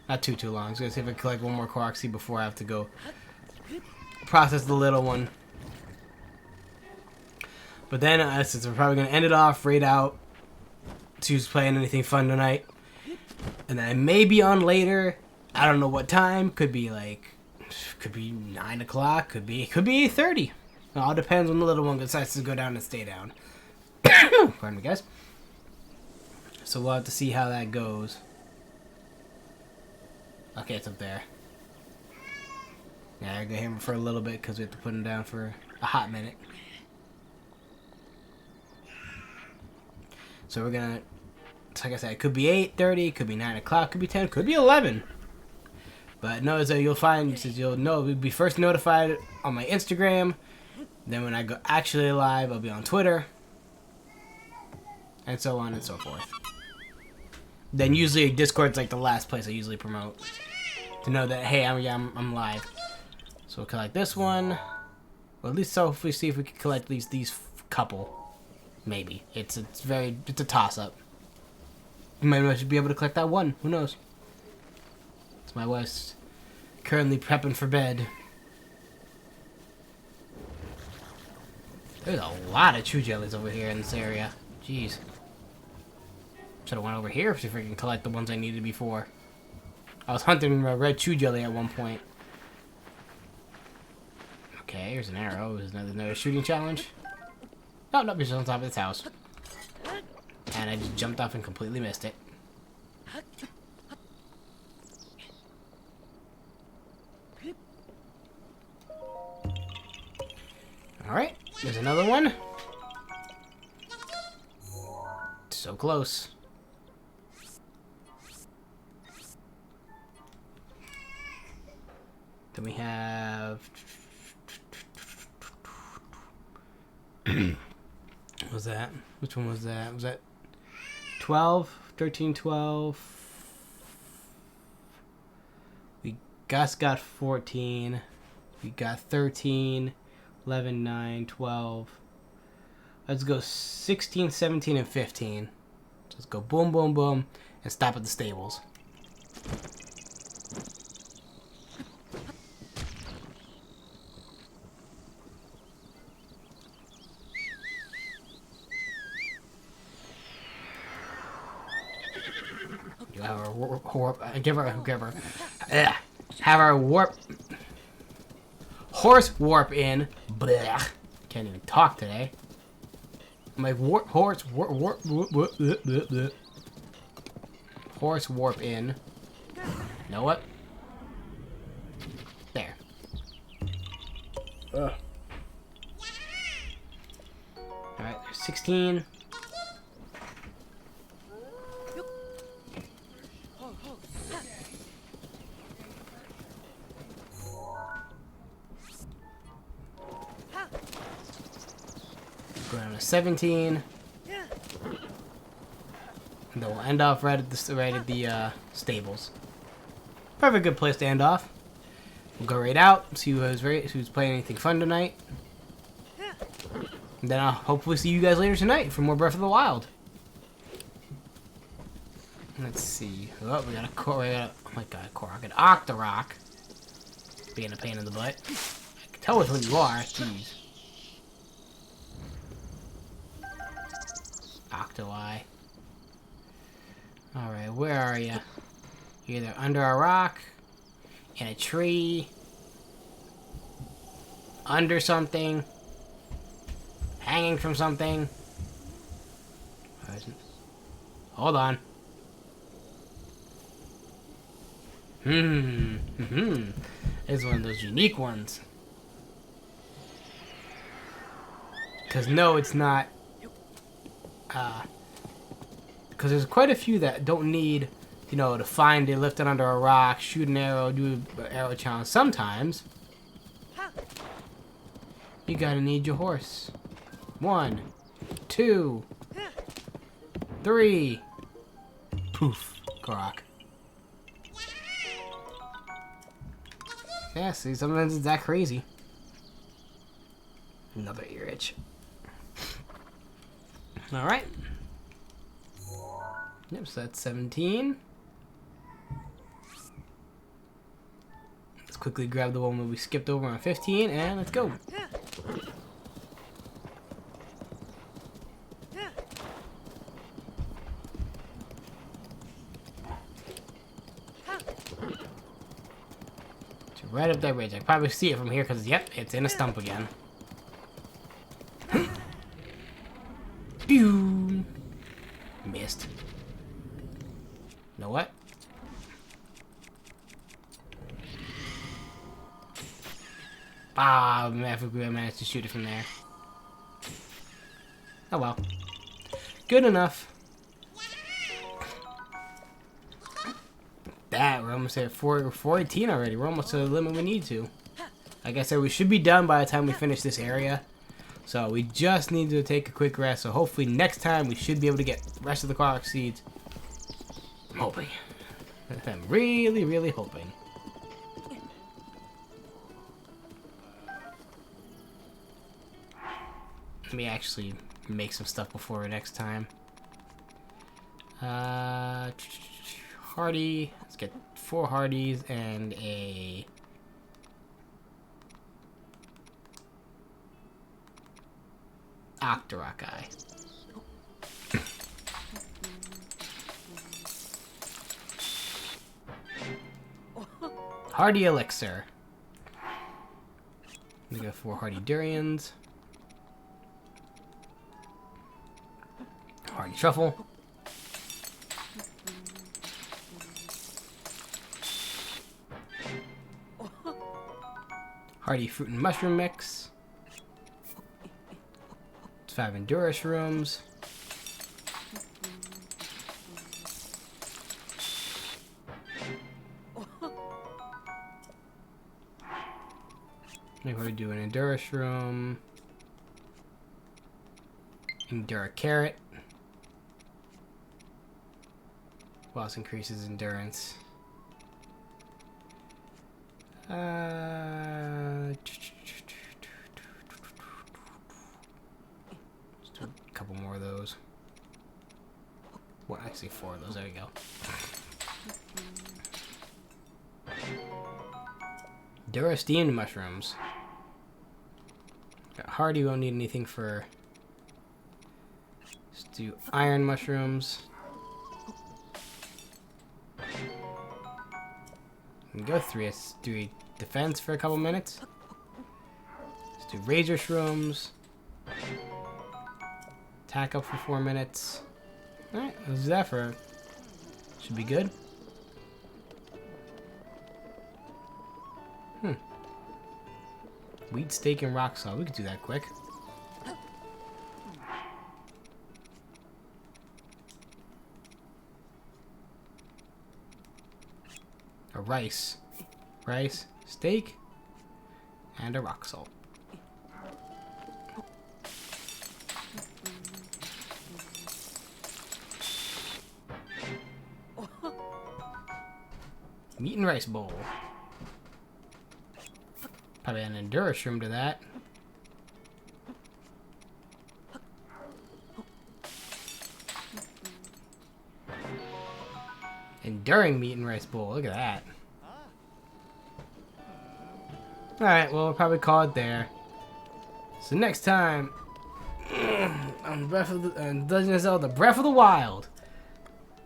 Not too long. I was gonna see if I can collect one more Korok seed before I have to go process the little one. But then, since we're probably gonna end it off, raid out. See who's playing anything fun tonight. And then I may be on later. I don't know what time. Could be 9 o'clock. Could be 8:30. It all depends when the little one decides to go down and stay down. Pardon me, guys. So we'll have to see how that goes. Okay, it's up there. Yeah, I got him for a little bit because we have to put him down for a hot minute. So we're gonna, like I said, it could be 8:30, could be 9 o'clock, could be 10, could be 11. But no, so you'll find, you'll know, we'll be first notified on my Instagram. Then when I go actually live, I'll be on Twitter, and so on and so forth. Then usually Discord's like the last place I usually promote to know that hey, I'm live. So we'll collect this one. Well, at least so if we see if we can collect these couple. Maybe it's a toss up. You might be able to collect that one. Who knows? It's my wife's currently prepping for bed. There's a lot of chew jellies over here in this area. Jeez. Should have went over here to see if I can collect the ones I needed before. I was hunting a red chew jelly at one point. Okay, here's an arrow. There's another shooting challenge. Oh, no, he's on top of this house. And I just jumped off and completely missed it. Alright, there's another one. So close. Then we have... What was that? Which one was that? Was that 12? 13, 12? We Gus got 14. We got 13, 11, 9, 12. Let's go 16, 17, and 15. So let's go boom, boom, boom, and stop at the stables. Have our warp horse warp in. Blech. Can't even talk today. I'm like horse warp horse warp in. You know what? There. Ugh. All right, 16. Go down to 17. And then we'll end off right at the stables. Probably a good place to end off. We'll go right out, see who's playing anything fun tonight. And then I'll hopefully see you guys later tonight for more Breath of the Wild. Let's see. Oh, we got oh my god, Korok. An Octorok. Being a pain in the butt. I can tell which one you are. Jeez. Octopi. Alright, where are you? You're either under a rock, in a tree, under something, hanging from something. Hold on. It's one of those unique ones. Because no, it's not. Because there's quite a few that don't need, you know, to find it, lift it under a rock, shoot an arrow, do an arrow challenge. Sometimes you gotta need your horse. 1, 2, 3. Poof, Korok. Yeah, see, sometimes it's that crazy. Another ear itch. Alright. Yep, so that's 17. Let's quickly grab the one that we skipped over on 15, and let's go. Right up that ridge. I can probably see it from here because, yep, it's in a stump again. Pew! Missed. You know what? Ah, I think we managed to shoot it from there. Oh well. Good enough. That, we're almost at 418 already. We're almost to the limit we need to. Like I said, we should be done by the time we finish this area. So we just need to take a quick rest. So hopefully next time we should be able to get the rest of the Korok seeds. I'm hoping. I'm really, really hoping. Let me actually make some stuff before next time. Hardy. Let's get 4 Hardys and a... Octorok eye. Hardy elixir. We got 4 Hardy durians. Hardy truffle. Hardy fruit and mushroom mix. 5 Endurus rooms. I think we're doing an Endurus room. Endura carrot. Boss increases endurance. Let's do a couple more of those. Well, actually 4 of those. There we go. Endura steamed mushrooms. Got Hardy, won't need anything for... Let's do iron mushrooms. We can go 3 defense for a couple minutes. Let's do razor shrooms. Attack up for 4 minutes. Alright, let's do that for... Should be good. Wheat, steak, and rock salt. We could do that quick. A rice. Rice, steak, and a rock salt. Meat and rice bowl. Probably an Endurus room to that. Enduring meat and rice bowl. Look at that. Alright, well, we'll probably call it there. So next time, on Legend of Zelda Breath of the Wild,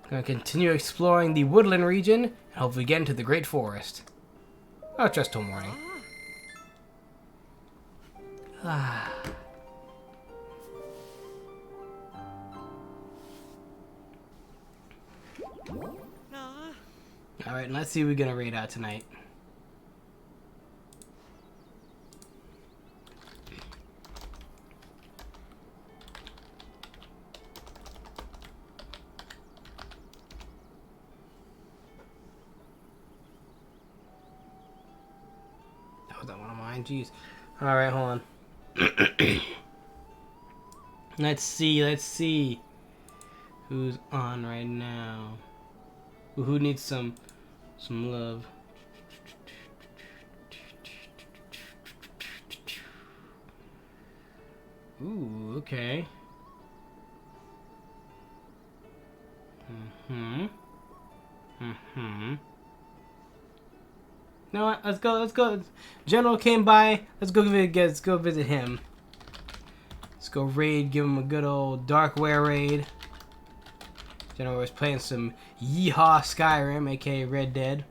I'm going to continue exploring the woodland region and hopefully get into the Great Forest. Oh, just till morning. Alright, let's see what we're going to raid out tonight. That was not one of mine, jeez. Alright, hold on. Let's see who's on right now. Who needs some love? Ooh, okay. Hmm. Hmm. You know what? Let's go. Let's go. General came by. Let's go let's go visit him. Let's go raid. Give him a good old Darkware raid. General was playing some Yeehaw Skyrim, aka Red Dead.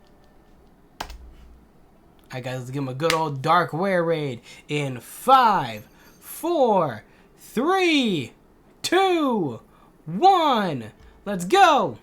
Alright, guys. Let's give him a good old Darkware raid in 5, 4, 3, 2, 1. Let's go.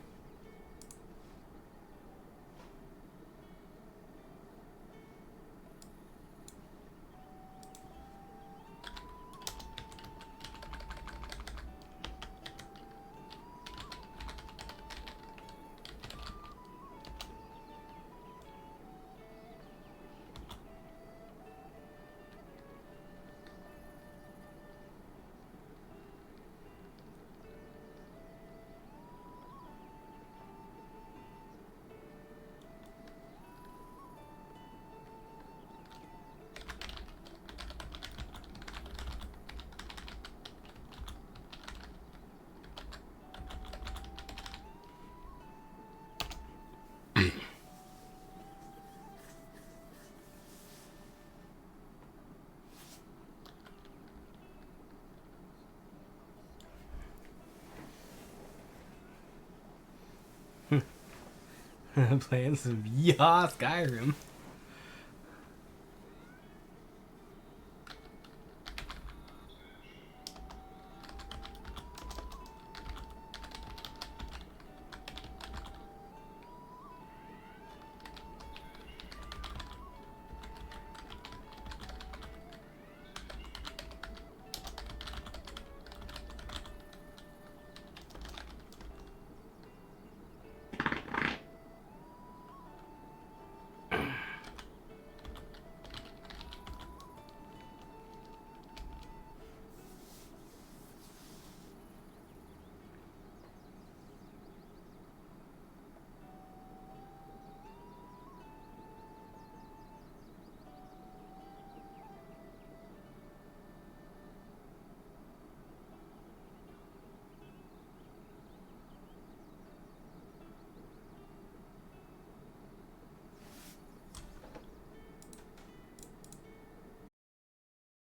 Playing some Yeehaw Skyrim.